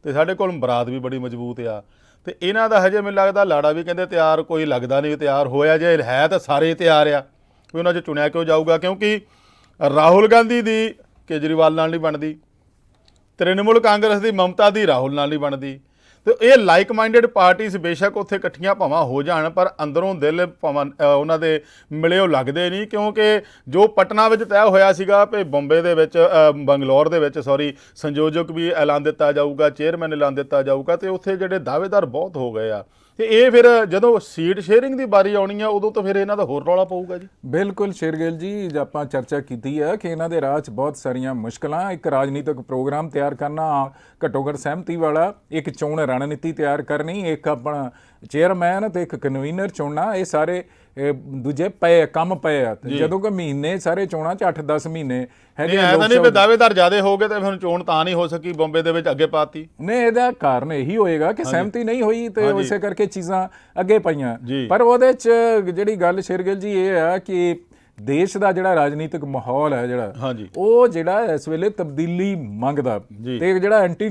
ਤੇ ਸਾਡੇ ਕੋਲ ਬਰਾਤ ਵੀ ਬੜੀ ਮਜ਼ਬੂਤ ਆ, ਤੇ ਇਹਨਾਂ ਦਾ ਹਜੇ ਮੈਨੂੰ ਲੱਗਦਾ ਲਾੜਾ ਵੀ ਕਹਿੰਦੇ ਤਿਆਰ ਕੋਈ ਲੱਗਦਾ ਨਹੀਂ ਤਿਆਰ ਹੋਇਆ, ਜੇ ਹੈ ਤਾਂ ਸਾਰੇ ਤਿਆਰ ਆ, ਕੋਈ ਉਹਨਾਂ 'ਚ ਚੁਣਿਆ ਕਿਉਂ ਜਾਊਗਾ? ਕਿਉਂਕਿ ਰਾਹੁਲ ਗਾਂਧੀ ਦੀ ਕੇਜਰੀਵਾਲ ਨਾਲ ਨਹੀਂ ਬਣਦੀ, ਤ੍ਰਿਣਮੂਲ ਕਾਂਗਰਸ ਦੀ ਮਮਤਾ ਦੀ ਰਾਹੁਲ ਨਾਲ ਨਹੀਂ ਬਣਦੀ, ਤੇ ਇਹ ਲਾਈਕ ਮਾਈਂਡਡ ਪਾਰਟੀਜ਼ ਬੇਸ਼ੱਕ ਉੱਥੇ ਇਕੱਠੀਆਂ ਭਾਵਾਂ ਹੋ ਜਾਣ ਪਰ ਅੰਦਰੋਂ ਦਿਲ ਭਾਵਾਂ ਉਹਨਾਂ ਦੇ ਮਿਲੇ ਉਹ ਲੱਗਦੇ ਨਹੀਂ, ਕਿਉਂਕਿ ਜੋ ਪਟਨਾ ਵਿੱਚ ਤੈਅ ਹੋਇਆ ਸੀਗਾ ਵੀ ਬੰਬੇ ਦੇ ਵਿੱਚ ਬੰਗਲੌਰ ਦੇ ਵਿੱਚ ਸੰਯੋਜਕ ਵੀ ਐਲਾਨ ਦਿੱਤਾ ਜਾਊਗਾ, ਚੇਅਰਮੈਨ ਐਲਾਨ ਦਿੱਤਾ ਜਾਊਗਾ, ਤੇ ਉੱਥੇ ਜਿਹੜੇ ਦਾਅਵੇਦਾਰ ਬਹੁਤ ਹੋ ਗਏ ਆ, ਤੇ ਇਹ ਫਿਰ ਜਦੋਂ ਸੀਟ ਸ਼ੇਅਰਿੰਗ ਦੀ ਵਾਰੀ ਆਉਣੀ ਆ ਉਦੋਂ ਤਾਂ ਫਿਰ ਇਹਨਾਂ ਦਾ ਹੋਰ ਰੌਲਾ ਪਊਗਾ ਜੀ। ਬਿਲਕੁਲ ਸ਼ੇਰਗਿੱਲ ਜੀ, ਆਪਾਂ ਚਰਚਾ ਕੀਤੀ ਹੈ ਕਿ ਇਹਨਾਂ ਦੇ ਰਾਹ 'ਚ ਬਹੁਤ ਸਾਰੀਆਂ ਮੁਸ਼ਕਲਾਂ, ਇੱਕ ਰਾਜਨੀਤਿਕ ਪ੍ਰੋਗਰਾਮ ਤਿਆਰ ਕਰਨਾ ਘੱਟੋ ਘੱਟ ਸਹਿਮਤੀ ਵਾਲਾ, ਇੱਕ ਚੋਣ ਰਣਨੀਤੀ ਤਿਆਰ ਕਰਨੀ, ਇੱਕ ਆਪਣਾ ਚੇਅਰਮੈਨ ਤੇ ਇੱਕ ਕਨਵੀਨਰ ਚੁਣਨਾ, ਇਹ ਸਾਰੇ ਦੂਜੇ ਕੰਮ ਪਏ ਆ। ਜਦੋਂ ਕਿ ਮਹੀਨੇ ਸਾਰੇ ਚੋਣਾਂ 'ਚ 8-10 ਮਹੀਨੇ ਹੈਗੇ। ਐਸਾ ਨਹੀਂ ਵੀ ਦਾਅਵੇਦਾਰ ਜ਼ਿਆਦਾ ਹੋ ਗਏ ਤੇ ਫਿਰ ਚੋਣ ਤਾਂ ਨਹੀਂ ਹੋ ਸਕੀ ਬੰਬੇ ਦੇ ਵਿੱਚ ਅੱਗੇ ਪਾਤੀ। ਨਹੀਂ, ਇਹਦਾ ਕਾਰਨ ਇਹੀ ਹੋਏਗਾ ਕਿ ਸਹਿਮਤੀ ਨਹੀਂ ਹੋਈ ਤੇ ਉਸੇ ਕਰਕੇ ਚੀਜ਼ਾਂ ਅੱਗੇ ਪਈਆਂ। ਪਰ ਉਹਦੇ 'ਚ ਜਿਹੜੀ ਗੱਲ ਸ਼ੇਰਗਿੱਲ ਜੀ ਇਹ ਆ ਕਿ ਦੇਸ਼ ਦਾ ਜਿਹੜਾ ਰਾਜਨੀਤਿਕ ਮਾਹੌਲ ਹੈ ਜਿਹੜਾ ਉਹ ਜਿਹੜਾ ਇਸ ਵੇਲੇ ਤਬਦੀਲੀ ਮੰਗਦਾ, ਤੇ ਜਿਹੜਾ ਐਂਟੀ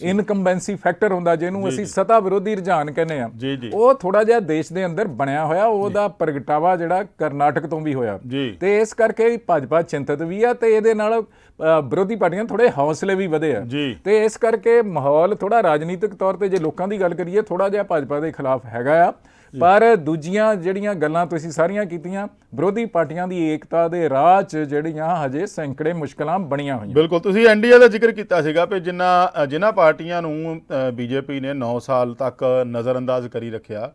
ਇਨਕੰਬੈਂਸੀ ਫੈਕਟਰ ਹੁੰਦਾ ਜਿਹਨੂੰ ਅਸੀਂ ਸੱਤਾ ਵਿਰੋਧੀ ਰੁਝਾਨ ਕਹਿੰਦੇ ਆ, ਉਹ ਥੋੜਾ ਜਿਹਾ ਦੇਸ਼ ਦੇ ਅੰਦਰ ਬਣਿਆ ਹੋਇਆ, ਉਹਦਾ ਪ੍ਰਗਟਾਵਾ ਜਿਹੜਾ ਕਰਨਾਟਕ ਤੋਂ ਵੀ ਹੋਇਆ, ਤੇ ਇਸ ਕਰਕੇ ਭਾਜਪਾ ਚਿੰਤਤ ਵੀ ਆ, ਤੇ ਇਹਦੇ ਨਾਲ ਵਿਰੋਧੀ ਪਾਰਟੀਆਂ ਥੋੜੇ ਹੌਸਲੇ ਵੀ ਵਧੇ ਆ, ਤੇ ਇਸ ਕਰਕੇ ਮਾਹੌਲ ਥੋੜਾ ਰਾਜਨੀਤਿਕ ਤੌਰ ਤੇ ਜੇ ਲੋਕਾਂ ਦੀ ਗੱਲ ਕਰੀਏ ਥੋੜਾ ਜਿਹਾ ਭਾਜਪਾ ਦੇ ਖਿਲਾਫ ਹੈਗਾ ਆ। ਪਰ ਦੂਜੀਆਂ ਜਿਹੜੀਆਂ ਗੱਲਾਂ ਤੁਸੀਂ ਸਾਰੀਆਂ ਕੀਤੀਆਂ, ਵਿਰੋਧੀ ਪਾਰਟੀਆਂ ਦੀ ਏਕਤਾ ਦੇ ਰਾਹ 'ਚ ਜਿਹੜੀਆਂ ਹਜੇ ਸੈਂਕੜੇ ਮੁਸ਼ਕਲਾਂ ਬਣੀਆਂ ਹੋਈਆਂ। ਬਿਲਕੁਲ, ਤੁਸੀਂ ਐਨਡੀਏ ਦਾ ਜ਼ਿਕਰ ਕੀਤਾ ਸੀਗਾ ਵੀ ਜਿਨ੍ਹਾਂ ਪਾਰਟੀਆਂ ਨੂੰ ਬੀਜੇਪੀ ਨੇ 9 ਸਾਲ ਤੱਕ ਨਜ਼ਰਅੰਦਾਜ਼ ਕਰੀ ਰੱਖਿਆ,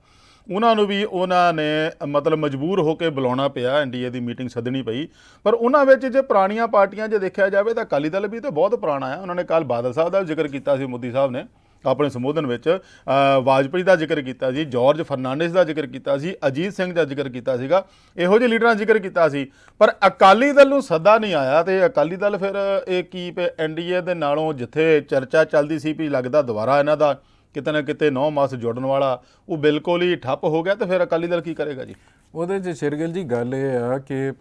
ਉਹਨਾਂ ਨੂੰ ਵੀ ਉਹਨਾਂ ਨੇ ਮਤਲਬ ਮਜਬੂਰ ਹੋ ਕੇ ਬੁਲਾਉਣਾ ਪਿਆ, ਐਨਡੀਏ ਦੀ ਮੀਟਿੰਗ ਸੱਦਣੀ ਪਈ। ਪਰ ਉਹਨਾਂ ਵਿੱਚ ਜੇ ਪੁਰਾਣੀਆਂ ਪਾਰਟੀਆਂ ਜੇ ਦੇਖਿਆ ਜਾਵੇ ਤਾਂ ਅਕਾਲੀ ਦਲ ਵੀ ਤਾਂ ਬਹੁਤ ਪੁਰਾਣਾ ਹੈ। ਉਹਨਾਂ ਨੇ ਕੱਲ੍ਹ ਬਾਦਲ ਸਾਹਿਬ ਦਾ ਜ਼ਿਕਰ ਕੀਤਾ ਸੀ, ਮੋਦੀ ਸਾਹਿਬ ਨੇ ਆਪਣੇ ਸੰਬੋਧਨ ਵਿੱਚ ਵਾਜਪੇਈ ਦਾ ਜ਼ਿਕਰ ਕੀਤਾ ਸੀ, ਜਾਰਜ ਫਰਨਾਂਡਿਸ ਦਾ ਜ਼ਿਕਰ ਕੀਤਾ ਸੀ, ਅਜੀਤ ਸਿੰਘ ਦਾ ਜ਼ਿਕਰ ਕੀਤਾ ਸੀਗਾ, ਇਹੋ ਜਿਹੇ ਲੀਡਰਾਂ ਦਾ ਜ਼ਿਕਰ ਕੀਤਾ ਸੀ। ਪਰ ਅਕਾਲੀ ਦਲ ਨੂੰ ਸੱਦਾ ਨਹੀਂ ਆਇਆ, ਤੇ ਅਕਾਲੀ ਦਲ ਫਿਰ ਇਹ ਕੀ ਐਨਡੀਏ ਦੇ ਨਾਲੋਂ ਜਿੱਥੇ ਚਰਚਾ ਚੱਲਦੀ ਸੀ ਵੀ ਲੱਗਦਾ ਦੁਬਾਰਾ ਇਹਨਾਂ ਦਾ ਕਿਤੇ ਨਾ ਕਿਤੇ 9 ਮਾਸ ਜੁੜਨ ਵਾਲਾ, ਉਹ ਬਿਲਕੁਲ ਹੀ ਠੱਪ ਹੋ ਗਿਆ, ਤੇ ਫਿਰ ਅਕਾਲੀ ਦਲ ਕੀ ਕਰੇਗਾ ਜੀ? ਉਹਦੇ 'ਚ ਸ਼ੇਰਗਿੱਲ ਜੀ ਗੱਲ ਇਹ ਆ ਕਿ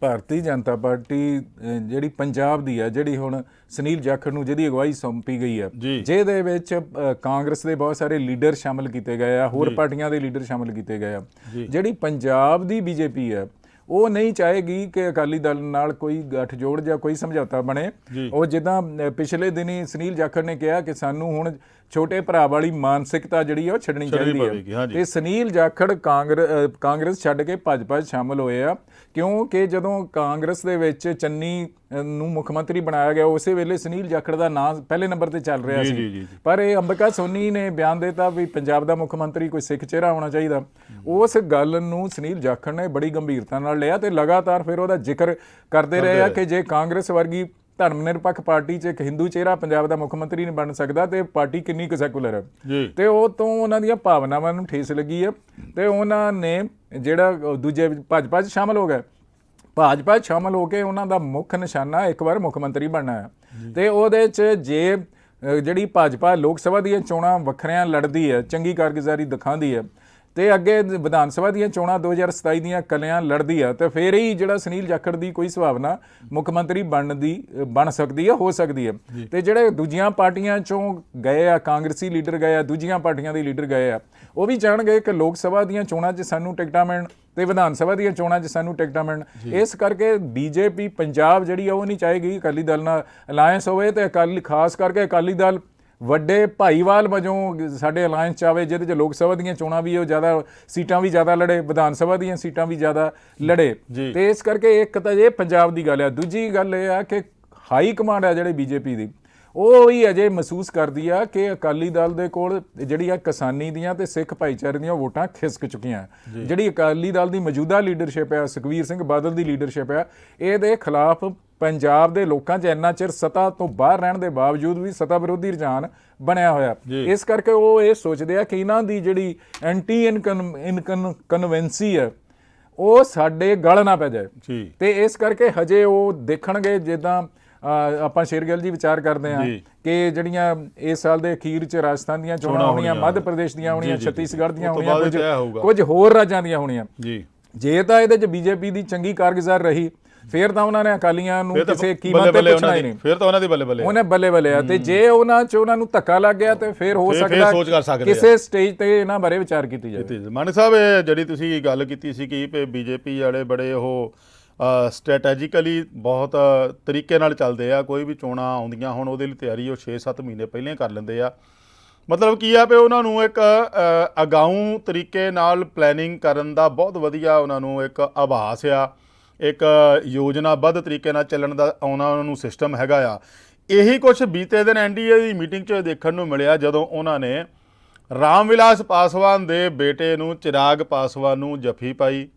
ਭਾਰਤੀ ਜਨਤਾ ਪਾਰਟੀ ਜਿਹੜੀ ਪੰਜਾਬ ਦੀ ਆ, ਜਿਹੜੀ ਹੁਣ ਸੁਨੀਲ ਜਾਖੜ ਨੂੰ ਜਿਹਦੀ ਅਗਵਾਈ ਸੌਂਪੀ ਗਈ ਆ, ਜਿਹਦੇ ਵਿੱਚ ਕਾਂਗਰਸ ਦੇ ਬਹੁਤ ਸਾਰੇ ਲੀਡਰ ਸ਼ਾਮਲ ਕੀਤੇ ਗਏ ਆ, ਹੋਰ ਪਾਰਟੀਆਂ ਦੇ ਲੀਡਰ ਸ਼ਾਮਲ ਕੀਤੇ ਗਏ ਆ, ਜਿਹੜੀ ਪੰਜਾਬ ਦੀ ਬੀਜੇਪੀ ਆ ਉਹ ਨਹੀਂ ਚਾਹੇਗੀ ਕਿ ਅਕਾਲੀ ਦਲ ਨਾਲ ਕੋਈ ਗੱਠਜੋੜ ਜਾਂ ਕੋਈ ਸਮਝੌਤਾ ਬਣੇ। ਉਹ ਜਿੱਦਾਂ ਪਿਛਲੇ ਦਿਨੀ ਸੁਨੀਲ ਜਾਖੜ ਨੇ ਕਿਹਾ ਕਿ ਸਾਨੂੰ ਹੁਣ ਛੋਟੇ ਭਰਾ ਵਾਲੀ ਮਾਨਸਿਕਤਾ ਜਿਹੜੀ ਆ ਉਹ ਛੱਡਣੀ ਚਾਹੀਦੀ ਹੈ, ਤੇ ਸੁਨੀਲ ਜਾਖੜ ਕਾਂਗਰਸ ਛੱਡ ਕੇ ਭਾਜਪਾ 'ਚ ਸ਼ਾਮਲ ਹੋਏ ਆ, ਕਿਉਂਕਿ ਜਦੋਂ ਕਾਂਗਰਸ ਦੇ ਵਿੱਚ ਚੰਨੀ ਨੂੰ ਮੁੱਖ ਮੰਤਰੀ ਬਣਾਇਆ ਗਿਆ ਉਸੇ ਵੇਲੇ ਸੁਨੀਲ ਜਾਖੜ ਦਾ ਨਾਂ ਪਹਿਲੇ ਨੰਬਰ ਤੇ ਚੱਲ ਰਿਹਾ ਸੀ। ਪਰ ਇਹ ਅੰਬਿਕਾ ਸੋਨੀ ਨੇ ਬਿਆਨ ਦਿੱਤਾ ਵੀ ਪੰਜਾਬ ਦਾ ਮੁੱਖ ਮੰਤਰੀ ਕੋਈ ਸਿੱਖ ਚਿਹਰਾ ਹੋਣਾ ਚਾਹੀਦਾ। ਉਸ ਗੱਲ ਨੂੰ ਸੁਨੀਲ ਜਾਖੜ ਨੇ ਬੜੀ ਗੰਭੀਰਤਾ ਨਾਲ ਲਿਆ, ਤੇ ਲਗਾਤਾਰ ਫਿਰ ਉਹਦਾ ਜ਼ਿਕਰ ਕਰਦੇ ਰਹੇ ਆ ਕਿ ਜੇ ਕਾਂਗਰਸ ਵਰਗੀ ਧਰਮ ਨਿਰਪੱਖ ਪਾਰਟੀ 'ਚ ਇੱਕ ਹਿੰਦੂ ਚਿਹਰਾ ਪੰਜਾਬ ਦਾ ਮੁੱਖ ਮੰਤਰੀ ਨਹੀਂ ਬਣ ਸਕਦਾ ਤੇ ਪਾਰਟੀ ਕਿੰਨੀ ਕੁ ਸੈਕੂਲਰ ਹੈ। ਤੇ ਉਹ ਤੋਂ ਉਹਨਾਂ ਦੀਆਂ ਭਾਵਨਾਵਾਂ ਨੂੰ ਠੇਸ ਲੱਗੀ ਹੈ, ਤੇ ਉਹਨਾਂ ਨੇ ਜਿਹੜਾ ਦੂਜੇ ਭਾਜਪਾ 'ਚ ਸ਼ਾਮਲ ਹੋ ਗਏ। ਭਾਜਪਾ 'ਚ ਸ਼ਾਮਲ ਹੋ ਕੇ ਉਹਨਾਂ ਦਾ ਮੁੱਖ ਨਿਸ਼ਾਨਾ ਇੱਕ ਵਾਰ ਮੁੱਖ ਮੰਤਰੀ ਬਣਨਾ ਹੈ, ਤੇ ਉਹਦੇ 'ਚ ਜੇ ਜਿਹੜੀ ਭਾਜਪਾ ਲੋਕ ਸਭਾ ਦੀਆਂ ਚੋਣਾਂ ਵੱਖਰਿਆਂ ਲੜਦੀ ਹੈ, ਚੰਗੀ ਕਾਰਗੁਜ਼ਾਰੀ ਦਿਖਾਉਂਦੀ ਹੈ, ਤੇ ਅੱਗੇ ਵਿਧਾਨ ਸਭਾ ਦੀਆਂ ਚੋਣਾਂ 2027 ਦੀਆਂ ਕੱਲਿਆਂ ਲੜਦੀ ਆ, ਤੇ ਫਿਰ ਹੀ ਜਿਹੜਾ ਸੁਨੀਲ ਜਾਖੜ ਦੀ ਕੋਈ ਸੰਭਾਵਨਾ ਮੁੱਖ ਮੰਤਰੀ ਬਣ ਸਕਦੀ ਹੈ, ਹੋ ਸਕਦੀ ਹੈ। ਤੇ ਜਿਹੜੇ ਦੂਜੀਆਂ ਪਾਰਟੀਆਂ 'ਚੋਂ ਗਏ ਆ, ਕਾਂਗਰਸੀ ਲੀਡਰ ਗਏ ਆ, ਦੂਜੀਆਂ ਪਾਰਟੀਆਂ ਦੇ ਲੀਡਰ ਗਏ ਆ, ਉਹ ਵੀ ਚਾਹਣਗੇ ਕਿ ਲੋਕ ਸਭਾ ਦੀਆਂ ਚੋਣਾਂ 'ਚ ਸਾਨੂੰ ਟਿਕਟਾਂ ਮਿਲਣ ਤੇ ਵਿਧਾਨ ਸਭਾ ਦੀਆਂ ਚੋਣਾਂ 'ਚ ਸਾਨੂੰ ਟਿਕਟਾਂ ਮਿਲਣ। ਇਸ ਕਰਕੇ ਬੀਜੇਪੀ ਪੰਜਾਬ ਜਿਹੜੀ ਆ ਉਹ ਨਹੀਂ ਚਾਹੇਗੀ ਅਕਾਲੀ ਦਲ ਨਾਲ ਅਲਾਇੰਸ ਹੋਵੇ, ਤੇ ਖਾਸ ਕਰਕੇ ਅਕਾਲੀ ਦਲ ਵੱਡੇ ਭਾਈਵਾਲ ਵਜੋਂ ਸਾਡੇ ਅਲਾਇੰਸ 'ਚ ਆਵੇ, ਜਿਹਦੇ 'ਚ ਲੋਕ ਸਭਾ ਦੀਆਂ ਚੋਣਾਂ ਵੀ ਉਹ ਜ਼ਿਆਦਾ ਸੀਟਾਂ ਵੀ ਜ਼ਿਆਦਾ ਲੜੇ, ਵਿਧਾਨ ਸਭਾ ਦੀਆਂ ਸੀਟਾਂ ਵੀ ਜ਼ਿਆਦਾ ਲੜੇ। ਤੇ ਇਸ ਕਰਕੇ ਇੱਕ ਤਾਂ ਇਹ ਪੰਜਾਬ ਦੀ ਗੱਲ ਆ। ਦੂਜੀ ਗੱਲ ਇਹ ਆ ਕਿ ਹਾਈ ਕਮਾਂਡ ਆ ਜਿਹੜੇ ਬੀਜੇਪੀ ਦੀ, ਉਹ ਹੀ ਅਜੇ ਮਹਿਸੂਸ ਕਰਦੀ ਆ ਕਿ ਅਕਾਲੀ ਦਲ ਦੇ ਕੋਲ ਜਿਹੜੀਆਂ ਕਿਸਾਨੀ ਦੀਆਂ ਤੇ ਸਿੱਖ ਭਾਈਚਾਰੇ ਦੀਆਂ ਵੋਟਾਂ ਖਿਸਕ ਚੁੱਕੀਆਂ। ਜਿਹੜੀ ਅਕਾਲੀ ਦਲ ਦੀ ਮੌਜੂਦਾ ਲੀਡਰਸ਼ਿਪ ਆ, ਸੁਖਬੀਰ ਸਿੰਘ ਬਾਦਲ ਦੀ ਲੀਡਰਸ਼ਿਪ ਆ, ਇਹਦੇ ਖਿਲਾਫ ਪੰਜਾਬ ਦੇ ਲੋਕਾਂ 'ਚ ਇੰਨਾ ਚਿਰ ਸੱਤਾ ਤੋਂ ਬਾਹਰ ਰਹਿਣ ਦੇ ਬਾਵਜੂਦ ਵੀ ਸੱਤਾ ਵਿਰੋਧੀ ਰੁਝਾਨ ਬਣਿਆ ਹੋਇਆ। ਇਸ ਕਰਕੇ ਉਹ ਇਹ ਸੋਚਦੇ ਆ ਕਿ ਇਹਨਾਂ ਦੀ ਜਿਹੜੀ ਐਂਟੀ ਇਨਕਨਵੈਂਸੀ ਹੈ ਉਹ ਸਾਡੇ ਗਲ ਨਾ ਪੈ ਜਾਏ, ਤੇ ਇਸ ਕਰਕੇ ਹਜੇ ਉਹ ਦੇਖਣਗੇ, ਜਿੱਦਾਂ ਆਪਾਂ ਸ਼ੇਰਗਿੱਲ ਜੀ ਵਿਚਾਰ ਕਰਦੇ ਹਾਂ ਕਿ ਜਿਹੜੀਆਂ ਇਸ ਸਾਲ ਦੇ ਅਖੀਰ 'ਚ ਰਾਜਸਥਾਨ ਦੀਆਂ ਚੋਣਾਂ ਹੋਣੀਆਂ, ਮੱਧ ਪ੍ਰਦੇਸ਼ ਦੀਆਂ ਹੋਣੀਆਂ, ਛੱਤੀਸਗੜ੍ਹ ਦੀਆਂ ਹੋਣੀਆਂ, ਕੁਝ ਹੋਰ ਰਾਜਾਂ ਦੀਆਂ ਹੋਣੀਆਂ। ਜੇ ਤਾਂ ਇਹਦੇ 'ਚ ਬੀਜੇਪੀ ਦੀ ਚੰਗੀ ਕਾਰਗੁਜ਼ਾਰ ਰਹੀ ਫਿਰ ਤਾਂ ਉਹਨਾਂ ਨੇ ਅਕਾਲੀਆਂ ਨੂੰ ਫਿਰ ਤਾਂ ਕਿਸੇ ਬੱਲੇ ਕੀਮਤ ਤੇ ਬੱਲੇ ਪੁੱਛਣਾ ਉਹਨਾਂ ਹੀ ਦੀ, ਨਹੀਂ। ਫਿਰ ਤਾਂ ਉਹਨਾਂ ਦੀ ਬੱਲੇ ਬੱਲੇ ਉਹਨੇ ਬੱਲੇ ਬੱਲੇ ਆ, ਤੇ ਜੇ ਉਹਨਾਂ 'ਚ ਉਹਨਾਂ ਨੂੰ ਧੱਕਾ ਲੱਗ ਗਿਆ ਤੇ ਫਿਰ ਹੋ ਸਕਦਾ ਸੋਚ ਕਰ ਸਕਦੇ ਆ। ਕਿਸੇ ਸਟੇਜ ਤੇ ਇਹਨਾਂ ਬਾਰੇ ਵਿਚਾਰ ਕੀਤੀ ਜਾਵੇ। ਮਾਨਕ ਸਾਹਿਬ, ਇਹ ਜਿਹੜੀ ਤੁਸੀਂ ਗੱਲ ਕੀਤੀ ਸੀ ਕਿ ਬੀਜੇਪੀ ਵਾਲੇ ਬੜੇ ਉਹ ਸਟ੍ਰੈਟੈਜੀਕਲੀ ਬਹੁਤ ਤਰੀਕੇ ਨਾਲ ਚੱਲਦੇ ਆ, ਕੋਈ ਵੀ ਚੋਣਾਂ ਆਉਂਦੀਆਂ ਹੁਣ ਉਹਦੇ ਲਈ ਤਿਆਰੀ ਉਹ 6-7 ਮਹੀਨੇ ਪਹਿਲਾਂ ਕਰ ਲੈਂਦੇ ਆ। ਮਤਲਬ ਕੀ ਆ ਵੀ ਉਹਨਾਂ ਨੂੰ ਇੱਕ ਅਗਾਊਂ ਤਰੀਕੇ ਨਾਲ ਪਲੈਨਿੰਗ ਕਰਨ ਦਾ ਬਹੁਤ ਵਧੀਆ ਉਹਨਾਂ ਨੂੰ ਇੱਕ ਆਭਾਸ ਆ, ਇੱਕ ਯੋਜਨਾਬੱਧ ਤਰੀਕੇ ਨਾਲ ਚੱਲਣ ਦਾ ਉਹਨਾਂ ਨੂੰ ਸਿਸਟਮ ਹੈਗਾ ਆ। ਇਹੀ ਕੁਛ ਬੀਤੇ ਦਿਨ ਐਨਡੀਏ ਦੀ ਮੀਟਿੰਗ 'ਚ ਦੇਖਣ ਨੂੰ ਮਿਲਿਆ, ਜਦੋਂ ਉਹਨਾਂ ਨੇ ਰਾਮ ਵਿਲਾਸ ਪਾਸਵਾਨ ਦੇ ਬੇਟੇ ਨੂੰ ਚਿਰਾਗ ਪਾਸਵਾਨ ਨੂੰ ਜੱਫੀ ਪਾਈ।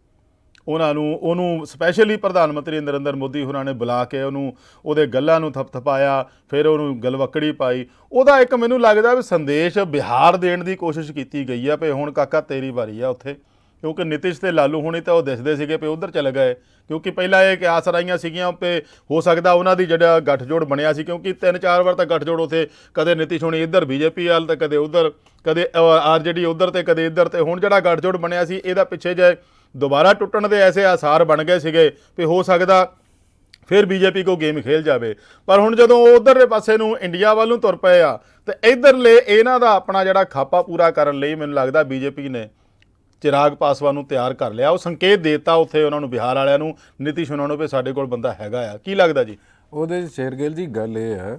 ਉਹਨੂੰ ਸਪੈਸ਼ਲੀ ਪ੍ਰਧਾਨ ਮੰਤਰੀ ਨਰਿੰਦਰ ਮੋਦੀ ਹੋਰਾਂ ਨੇ ਬੁਲਾ ਕੇ ਉਹਦੇ ਗੱਲਾਂ ਨੂੰ ਥਪਥਪਾਇਆ, ਫਿਰ ਉਹਨੂੰ ਗਲਵੱਕੜੀ ਪਾਈ। ਉਹਦਾ ਇੱਕ ਮੈਨੂੰ ਲੱਗਦਾ ਵੀ ਸੰਦੇਸ਼ ਬਿਹਾਰ ਦੇਣ ਦੀ ਕੋਸ਼ਿਸ਼ ਕੀਤੀ ਗਈ ਆ ਵੀ ਹੁਣ ਕਾਕਾ ਤੇਰੀ ਵਾਰੀ ਆ ਉੱਥੇ, ਕਿਉਂਕਿ ਨਿਤਿਸ਼ ਤੇ ਲਾਲੂ ਹੋਣੀ ਤਾਂ ਉਹ ਦਿਸਦੇ ਸੀਗੇ ਵੀ ਉਧਰ ਚਲੇ ਗਏ, ਕਿਉਂਕਿ ਪਹਿਲਾਂ ਇਹ ਕਿਆਸ ਰਾਈਆਂ ਸੀਗੀਆਂ ਵੀ ਹੋ ਸਕਦਾ ਉਹਨਾਂ ਦੀ ਜਿਹੜਾ ਗੱਠਜੋੜ ਬਣਿਆ ਸੀ, ਕਿਉਂਕਿ 3-4 ਵਾਰ ਤਾਂ ਗੱਠਜੋੜ ਉੱਥੇ ਕਦੇ ਨਿਤਿਸ਼ ਹੋਣੀ ਇੱਧਰ ਬੀਜੇਪੀ ਵੱਲ ਤੇ ਕਦੇ ਉੱਧਰ, ਕਦੇ ਆਰਜੇਡੀ ਉੱਧਰ ਤੇ ਕਦੇ ਇੱਧਰ, ਤੇ ਹੁਣ ਜਿਹੜਾ ਗੱਠਜੋੜ ਬਣਿਆ ਸੀ ਇਹਦਾ ਪਿੱਛੇ ਜੇ ਦੁਬਾਰਾ ਟੁੱਟਣ ਦੇ ਐਸੇ ਆਸਾਰ ਬਣ ਗਏ ਸੀਗੇ ਵੀ ਹੋ ਸਕਦਾ ਫਿਰ ਬੀਜੇਪੀ ਕੋ ਗੇਮ ਖੇਲ ਜਾਵੇ। ਪਰ ਹੁਣ ਜਦੋਂ ਉਹ ਉਧਰਲੇ ਪਾਸੇ ਨੂੰ ਇੰਡੀਆ ਵੱਲ ਨੂੰ ਤੁਰ ਪਏ ਆ ਤੇ ਇੱਧਰਲੇ ਇਹਨਾਂ ਦਾ ਆਪਣਾ ਜਿਹੜਾ ਖਾਪਾ ਪੂਰਾ ਕਰਨ ਲਈ ਮੈਨੂੰ ਲੱਗਦਾ ਬੀਜੇਪੀ ਨੇ ਚਿਰਾਗ ਪਾਸਵਾਨ ਨੂੰ ਤਿਆਰ ਕਰ ਲਿਆ। ਉਹ ਸੰਕੇਤ ਦੇਤਾ ਉੱਥੇ ਉਹਨਾਂ ਨੂੰ, ਬਿਹਾਰ ਵਾਲਿਆਂ ਨੂੰ, ਨਿਤਿਸ਼ ਉਹਨਾਂ ਨੂੰ ਵੀ ਸਾਡੇ ਕੋਲ ਬੰਦਾ ਹੈਗਾ ਆ। ਕੀ ਲੱਗਦਾ ਜੀ? ਉਹਦੇ 'ਚ ਸ਼ੇਰਗਿੱਲ ਜੀ ਗੱਲ ਇਹ ਹੈ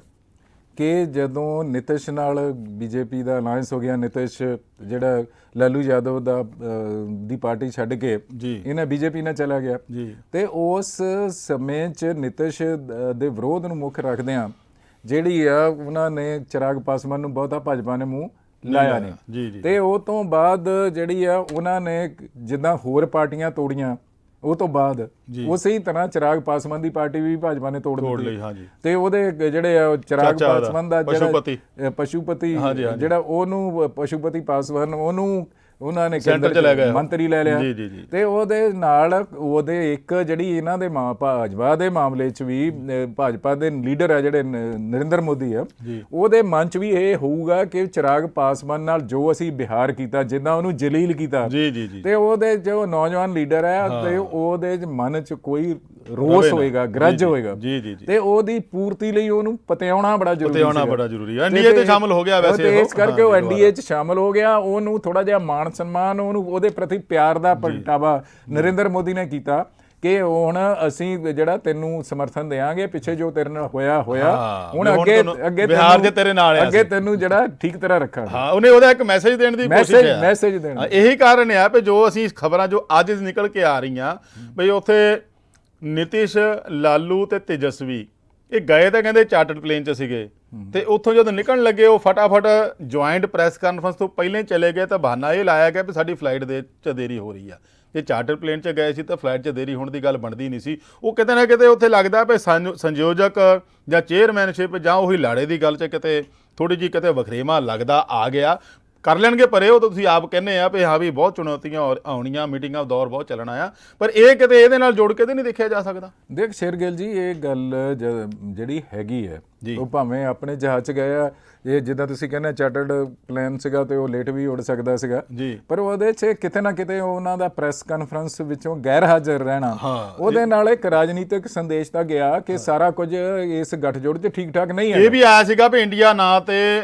ਕਿ ਜਦੋਂ ਨਿਤਿਸ਼ ਨਾਲ ਬੀਜੇਪੀ ਦਾ ਅਲਾਇੰਸ ਹੋ ਗਿਆ, ਨਿਤਿਸ਼ ਜਿਹੜਾ ਲਾਲੂ ਯਾਦਵ ਦੀ ਪਾਰਟੀ ਛੱਡ ਕੇ ਜੀ ਇਹਨਾਂ ਬੀਜੇਪੀ ਨਾਲ ਚਲਾ ਗਿਆ ਜੀ, ਤੇ ਉਸ ਸਮੇਂ 'ਚ ਨਿਤਿਸ਼ ਦੇ ਵਿਰੋਧ ਨੂੰ ਮੁੱਖ ਰੱਖਦਿਆਂ ਜਿਹੜੀ ਆ ਉਹਨਾਂ ਨੇ ਚਿਰਾਗ ਪਾਸਵਾਨ ਨੂੰ ਬਹੁਤਾ ਭਾਜਪਾ ਨੇ ਮੂੰਹ ਲਾਇਆ ਨਹੀਂ ਜੀ ਜੀ, ਤੇ ਉਹ ਤੋਂ ਬਾਅਦ ਜਿਹੜੀ ਆ ਉਹਨਾਂ ਨੇ ਜਿੱਦਾਂ ਹੋਰ ਪਾਰਟੀਆਂ ਤੋੜੀਆਂ, ਉਹ ਤੋਂ ਬਾਅਦ ਉਸੇ ਤਰ੍ਹਾਂ ਚਿਰਾਗ ਪਾਸਵਾਨ ਦੀ ਪਾਰਟੀ ਵੀ ਭਾਜਪਾ ਨੇ ਤੋੜ ਦਿੱਤੀ। ਲਈ ਹਾਂਜੀ, ਤੇ ਉਹਦੇ ਜਿਹੜੇ ਆ ਚਿਰਾਗ ਪਾਸਵਾਨ ਦਾ ਜਿਹੜਾ ਪਸ਼ੂਪਤੀ ਜਿਹੜਾ ਉਹਨੂੰ ਪਸ਼ੂਪਤੀ ਪਾਸਵਾਨ ਉਹਨੂੰ ਉਹਨਾਂ ਨੇ ਕੇਂਦਰ ਮੰਤਰੀ ਲੈ ਲਿਆ। ਤੇ ਉਹਦੇ ਨਾਲ ਉਹਦੇ ਇੱਕ ਜਿਹੜੀ ਇਹਨਾਂ ਦੇ ਭਾਜਪਾ ਦੇ ਮਾਮਲੇ 'ਚ ਵੀ ਭਾਜਪਾ ਦੇ ਲੀਡਰ ਆ ਜਿਹੜੇ ਨਰਿੰਦਰ ਮੋਦੀ ਆ, ਉਹਦੇ ਮਨ 'ਚ ਵੀ ਇਹ ਹੋਊਗਾ ਕਿ ਚਿਰਾਗ ਪਾਸਵਾਨ ਨਾਲ ਜੋ ਅਸੀਂ ਬਿਹਾਰ ਕੀਤਾ, ਜਿੱਦਾਂ ਉਹਨੂੰ ਜਲੀਲ ਕੀਤਾ, ਤੇ ਉਹਦੇ ਜੋ ਨੌਜਵਾਨ ਲੀਡਰ ਆ ਤੇ ਉਹਦੇ ਮਨ 'ਚ ਕੋਈ ਰੋਸ ਹੋਏਗਾ, ਗਰਜ ਹੋਏਗਾ, ਤੇ ਉਹਦੀ ਪੂਰਤੀ ਲਈ ਉਹਨੂੰ ਪਤਿਆਉਣਾ ਬੜਾ ਜ਼ਰੂਰੀ ਹੈ। ਐਨਡੀਏ ਤੇ ਸ਼ਾਮਲ ਹੋ ਗਿਆ ਵੈਸੇ, ਇਸ ਕਰਕੇ ਉਹ ਐਨਡੀਏ 'ਚ ਸ਼ਾਮਲ ਹੋ ਗਿਆ। ਉਹਨੂੰ ਥੋੜਾ ਜਿਹਾ ਮਾਣ ਸਨਮਾਨ, ਉਹਨੂੰ ਉਹਦੇ ਪ੍ਰਤੀ ਪਿਆਰ ਦਾ ਪ੍ਰਗਟਾਵਾ ਨਰਿੰਦਰ ਮੋਦੀ ਨੇ ਕੀਤਾ ਕਿ ਹੁਣ ਅਸੀਂ ਜਿਹੜਾ ਤੈਨੂੰ ਸਮਰਥਨ ਦੇਵਾਂਗੇ, ਪਿੱਛੇ ਜੋ ਤੇਰੇ ਨਾਲ ਹੋਇਆ ਹੁਣ ਅੱਗੇ ਬਿਹਾਰ ਦੇ ਤੇਰੇ ਨਾਲ ਅੱਗੇ ਤੈਨੂੰ ਜਿਹੜਾ ਠੀਕ ਤਰ੍ਹਾਂ ਰੱਖਾਂਗੇ। ਹਾਂ, ਉਹਨੇ ਉਹਦਾ ਇੱਕ ਮੈਸੇਜ ਦੇਣ ਦੀ ਕੋਸ਼ਿਸ਼ ਹੈ, ਮੈਸੇਜ ਦੇਣਾ। ਇਹੀ ਕਾਰਨ ਹੈ ਵੀ ਜੋ ਅਸੀਂ ਖਬਰਾਂ ਜੋ ਅੱਜ ਨਿਕਲ ਕੇ ਆ ਰਹੀਆਂ ਬਈ ਉੱਥੇ ਨਿਤਿਸ਼, ਲਾਲੂ ਤੇ ਤੇਜਸਵੀ ਇਹ ਗਏ ਤਾਂ ਕਹਿੰਦੇ ਚਾਰਟਰਡ ਪਲੇਨ 'ਚ ਸੀਗੇ, ਤੇ ਉੱਥੋਂ ਜਦੋਂ ਨਿਕਲਣ ਲੱਗੇ ਉਹ ਫਟਾਫਟ ਜੁਆਇੰਟ ਪ੍ਰੈਸ ਕਾਨਫਰੰਸ ਤੋਂ ਪਹਿਲਾਂ ਚਲੇ ਗਏ। ਤਾਂ ਬਹਾਨਾ ਇਹ ਲਾਇਆ ਗਿਆ ਵੀ ਸਾਡੀ ਫਲਾਈਟ ਦੇ 'ਚ ਦੇਰੀ ਹੋ ਰਹੀ ਆ। ਜੇ ਚਾਰਟਰ ਪਲੇਨ 'ਚ ਗਏ ਸੀ ਤਾਂ ਫਲਾਈਟ 'ਚ ਦੇਰੀ ਹੋਣ ਦੀ ਗੱਲ ਬਣਦੀ ਨਹੀਂ ਸੀ। ਉਹ ਕਿਤੇ ਨਾ ਕਿਤੇ ਉੱਥੇ ਲੱਗਦਾ ਵੀ ਸੰਯੋਜਕ ਜਾਂ ਚੇਅਰਮੈਨਸ਼ਿਪ ਜਾਂ ਉਹੀ ਲਾੜੇ ਦੀ ਗੱਲ 'ਚ ਕਿਤੇ ਥੋੜ੍ਹੀ ਜਿਹੀ ਕਿਤੇ ਵਖਰੇਵਾਂ ਲੱਗਦਾ ਆ ਗਿਆ। ਕਰ ਲੈਣਗੇ ਪਰੇ, ਉਹ ਤਾਂ ਤੁਸੀਂ ਆਪ ਕਹਿੰਦੇ ਆ ਵੀ ਹਾਂ ਵੀ ਬਹੁਤ ਚੁਣੌਤੀਆਂ ਆਉਣੀਆਂ, ਮੀਟਿੰਗਾਂ ਦਾ ਦੌਰ ਬਹੁਤ ਚੱਲਣਾ ਆ, ਪਰ ਇਹ ਕਿਤੇ ਇਹਦੇ ਨਾਲ ਜੋੜ ਕੇ ਤਾਂ ਨਹੀਂ ਦੇਖਿਆ ਜਾ ਸਕਦਾ। ਦੇਖ ਸ਼ੇਰਗਿੱਲ ਜੀ, ਇਹ ਗੱਲ ਜਿਹੜੀ ਹੈਗੀ ਹੈ ਉਹ ਭਾਵੇਂ ਆਪਣੇ ਜਹਾਜ਼ 'ਚ ਗਏ ਆ, ਇਹ ਜਿੱਦਾਂ ਤੁਸੀਂ ਕਹਿੰਦੇ ਚਾਰਟਰਡ ਪਲੇਨ ਸੀਗਾ ਤੇ ਉਹ ਲੇਟ ਵੀ ਉੱਡ ਸਕਦਾ ਸੀਗਾ, ਪਰ ਉਹਦੇ 'ਚ ਕਿਤੇ ਨਾ ਕਿਤੇ ਉਹਨਾਂ ਦਾ ਪ੍ਰੈਸ ਕਾਨਫਰੰਸ ਵਿੱਚੋਂ ਗੈਰ ਹਾਜ਼ਰ ਰਹਿਣਾ, ਉਹਦੇ ਨਾਲ ਇੱਕ ਰਾਜਨੀਤਿਕ ਸੰਦੇਸ਼ ਤਾਂ ਗਿਆ ਕਿ ਸਾਰਾ ਕੁਝ ਇਸ ਗੱਠਜੋੜ 'ਚ ਠੀਕ ਠਾਕ ਨਹੀਂ ਹੈ। ਇਹ ਵੀ ਆਇਆ ਸੀਗਾ ਵੀ ਇੰਡੀਆ ਨਾਂ ਤੇ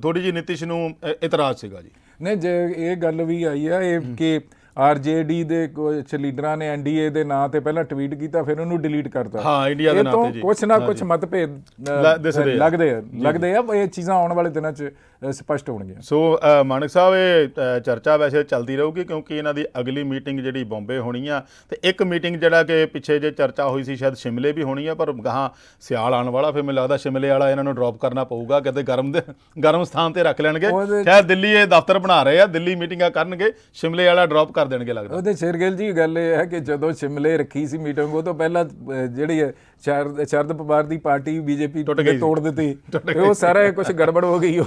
ਥੋੜੀ ਜਿਹੀ ਨਿਤਿਸ਼ ਨੂੰ ਇਤਰਾਜ਼ ਸੀਗਾ ਜੀ। ਨਹੀਂ, ਜੇ ਇਹ ਗੱਲ ਵੀ ਆਈ ਆ ਇਹ ਕਿ ਆਰਜੇਡੀ ਦੇ ਕੁਝ ਲੀਡਰਾਂ ਨੇ ਐਨਡੀਏ ਦੇ ਨਾਂ ਤੇ ਪਹਿਲਾਂ ਟਵੀਟ ਕੀਤਾ, ਫਿਰ ਉਹਨੂੰ ਡਿਲੀਟ ਕਰਤਾ। ਹਾਂ, ਇੰਡੀਆ ਦੇ ਨਾਂ ਤੇ ਜੀ ਕੁਛ ਨਾ ਕੁਛ ਮਤਭੇਦ ਲੱਗਦੇ ਆ। ਇਹ ਚੀਜ਼ਾਂ ਆਉਣ ਵਾਲੇ ਦਿਨਾਂ 'ਚ ਸਪਸ਼ਟ ਹੋਣਗੀਆਂ। ਸੋ ਮਾਨਕ ਸਾਹਿਬ, ਇਹ ਚਰਚਾ ਵੈਸੇ ਚੱਲਦੀ ਰਹੂਗੀ ਕਿਉਂਕਿ ਇਹਨਾਂ ਦੀ ਅਗਲੀ ਮੀਟਿੰਗ ਜਿਹੜੀ ਬੰਬੇ ਹੋਣੀ ਆ, ਤੇ ਇੱਕ ਮੀਟਿੰਗ ਜਿਹੜਾ ਕਿ ਪਿੱਛੇ ਜੇ ਚਰਚਾ ਹੋਈ ਸੀ ਸ਼ਾਇਦ ਸ਼ਿਮਲੇ ਵੀ ਹੋਣੀ ਆ, ਪਰ ਗਾਹਾਂ ਸਿਆਲ ਆਉਣ ਵਾਲਾ, ਫਿਰ ਮੈਨੂੰ ਲੱਗਦਾ ਸ਼ਿਮਲੇ ਵਾਲਾ ਇਹਨਾਂ ਨੂੰ ਡ੍ਰੌਪ ਕਰਨਾ ਪਊਗਾ, ਕਿਤੇ ਗਰਮ ਸਥਾਨ ਤੇ ਰੱਖ ਲੈਣਗੇ। ਸ਼ਾਇਦ ਦਿੱਲੀ ਇਹ ਦਫ਼ਤਰ ਬਣਾ ਰਹੇ ਆ, ਦਿੱਲੀ ਮੀਟਿੰਗਾਂ ਕਰਨਗੇ, ਸ਼ਿਮਲੇ ਵਾਲਾ ਡ੍ਰੌਪ ਕਰ ਦੇਣਗੇ ਲੱਗਦਾ। ਉਹਦੇ ਸ਼ੇਰਗਿੱਲ ਜੀ ਗੱਲ ਇਹ ਹੈ ਕਿ ਜਦੋਂ ਸ਼ਿਮਲੇ ਰੱਖੀ ਸੀ ਮੀਟਿੰਗ, ਉਹ ਤੋਂ ਪਹਿਲਾਂ ਜਿਹੜੀ ਸ਼ਰਦ ਪਵਾਰ ਦੀ ਪਾਰਟੀ ਬੀਜੇਪੀ ਤੋੜ ਦਿੱਤੀ, ਉਹ ਸਾਰਾ ਕੁਝ ਗੜਬੜ ਹੋ ਗਈ।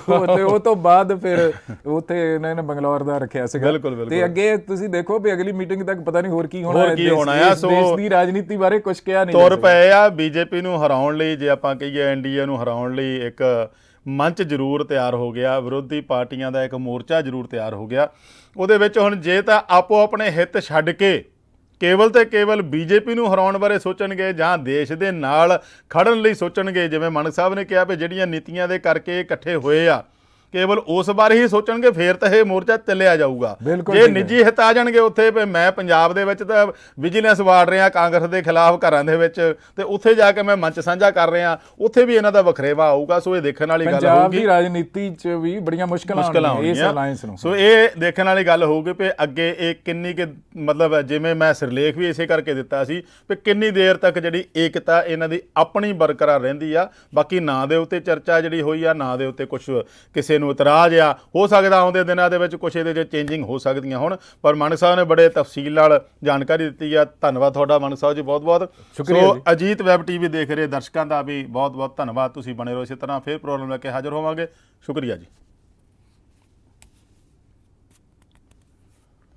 ਉਹ ਤੋਂ ਬਾਅਦ ਫਿਰ ਉੱਥੇ ਇਹਨਾਂ ਨੇ ਬੰਗਲੌਰ ਦਾ ਰੱਖਿਆ ਸੀਗਾ, ਤੇ ਅੱਗੇ ਤੁਸੀਂ ਦੇਖੋ ਵੀ ਅਗਲੀ ਮੀਟਿੰਗ ਤੱਕ ਪਤਾ ਨਹੀਂ ਹੋਰ ਕੀ ਹੋਣਾ ਹੈ। ਦੇਸ਼ ਦੀ ਰਾਜਨੀਤੀ ਬਾਰੇ ਕੁਝ ਕਿਹਾ ਨਹੀਂ ਤੁਰ ਪਏ ਆ। ਬੀਜੇਪੀ ਨੂੰ ਹਰਾਉਣ ਲਈ, ਜੇ ਆਪਾਂ ਕਹੀਏ ਐਨਡੀਏ ਨੂੰ ਹਰਾਉਣ ਲਈ, ਇੱਕ ਮੰਚ ਜ਼ਰੂਰ ਤਿਆਰ ਹੋ ਗਿਆ, ਵਿਰੋਧੀ ਪਾਰਟੀਆਂ ਦਾ ਇੱਕ ਮੋਰਚਾ ਜ਼ਰੂਰ ਤਿਆਰ ਹੋ ਗਿਆ। ਉਹਦੇ ਵਿੱਚ ਹੁਣ ਜੇ ਤਾਂ ਆਪੋ ਆਪਣੇ ਹਿੱਤ ਛੱਡ ਕੇ ਕੇਵਲ ਤੇ ਕੇਵਲ ਬੀਜੇਪੀ ਨੂੰ ਹਰਾਉਣ ਬਾਰੇ ਸੋਚਣਗੇ ਜਾਂ ਦੇਸ਼ ਦੇ ਨਾਲ ਖੜਨ ਲਈ ਸੋਚਣਗੇ। ਜਿਵੇਂ ਮਾਨਕ ਸਾਹਿਬ ਨੇ ਕਿਹਾ ਵੀ ਜਿਹੜੀਆਂ ਨੀਤੀਆਂ ਦੇ ਕਰਕੇ ਇਕੱਠੇ ਹੋਏ ਆ, ਕੇਵਲ ਉਸ ਬਾਰੇ ਹੀ ਸੋਚਣਗੇ, ਫੇਰ ਤਾਂ ਇਹ ਮੋਰਚਾ ਚੱਲਿਆ ਜਾਊਗਾ। ਬਿਲਕੁਲ ਜੇ ਠੀਕ ਹੈ। ਨਿੱਜੀ ਹਿੱਤ ਆ ਜਾਣਗੇ ਉੱਥੇ ਵੀ ਮੈਂ ਪੰਜਾਬ ਦੇ ਵਿੱਚ ਤਾਂ ਵਿਜੀਲੈਂਸ ਵਾੜ ਰਿਹਾ ਕਾਂਗਰਸ ਦੇ ਖਿਲਾਫ ਘਰਾਂ ਦੇ ਵਿੱਚ, ਤੇ ਉੱਥੇ ਜਾ ਕੇ ਮੈਂ ਮੰਚ ਸਾਂਝਾ ਕਰ ਰਿਹਾ, ਉੱਥੇ ਵੀ ਇਹਨਾਂ ਦਾ ਵਖਰੇਵਾ ਆਊਗਾ। ਸੋ ਇਹ ਦੇਖਣ ਵਾਲੀ ਗੱਲ ਪੰਜਾਬ ਹੋਊਗੀ। ਦੀ ਰਾਜਨੀਤੀ 'ਚ ਵੀ ਬੜੀਆਂ ਮੁਸ਼ਕਲਾਂ ਇਸ ਆਉਣਗੀਆਂ ਅਲਾਈਅੰਸ ਨੂੰ। ਸੋ ਇਹ ਦੇਖਣ ਵਾਲੀ ਗੱਲ ਹੋਊਗੀ ਵੀ ਅੱਗੇ ਇਹ ਕਿੰਨੀ ਕਿ ਮਤਲਬ ਜਿਵੇਂ ਮੈਂ ਸਿਰਲੇਖ ਵੀ ਇਸੇ ਕਰਕੇ ਦਿੱਤਾ ਸੀ ਵੀ ਕਿੰਨੀ ਦੇਰ ਤੱਕ ਜਿਹੜੀ ਏਕਤਾ ਇਹਨਾਂ ਦੀ ਆਪਣੀ ਬਰਕਰਾਰ ਰਹਿੰਦੀ ਆ। ਬਾਕੀ ਨਾਂ ਦੇ ਉੱਤੇ ਚਰਚਾ ਜਿਹੜੀ ਹੋਈ ਆ, ਨਾਂ ਦੇ ਉੱਤੇ ਕੁਝ ਕਿਸੇ ਨੂੰ ਇਤਰਾਜ਼ ਆ, ਹੋ ਸਕਦਾ ਆਉਂਦੇ ਦਿਨਾਂ ਦੇ ਵਿੱਚ ਕੁਛ ਇਹਦੇ 'ਚ ਚੇਂਜਿੰਗ ਹੋ ਸਕਦੀਆਂ ਹੁਣ, ਪਰ ਮਾਨਕ ਸਾਹਿਬ ਨੇ ਬੜੇ ਤਫਸੀਲ ਨਾਲ ਜਾਣਕਾਰੀ ਦਿੱਤੀ ਆ। ਧੰਨਵਾਦ ਤੁਹਾਡਾ ਮਾਨਕ ਸਾਹਿਬ ਜੀ, ਬਹੁਤ ਬਹੁਤ ਸ਼ੁਕਰੀਆ ਸੋ ਜੀ। ਅਜੀਤ ਵੈਬ ਟੀਵੀ ਦੇਖ ਰਹੇ ਦਰਸ਼ਕਾਂ ਦਾ ਵੀ ਬਹੁਤ ਬਹੁਤ ਧੰਨਵਾਦ। ਤੁਸੀਂ ਬਣੇ ਰਹੋ ਇਸੇ ਤਰ੍ਹਾਂ, ਫਿਰ ਪ੍ਰੋਗਰਾਮ ਲੈ ਕੇ ਹਾਜ਼ਰ ਹੋਵਾਂਗੇ। ਸ਼ੁਕਰੀਆ ਜੀ।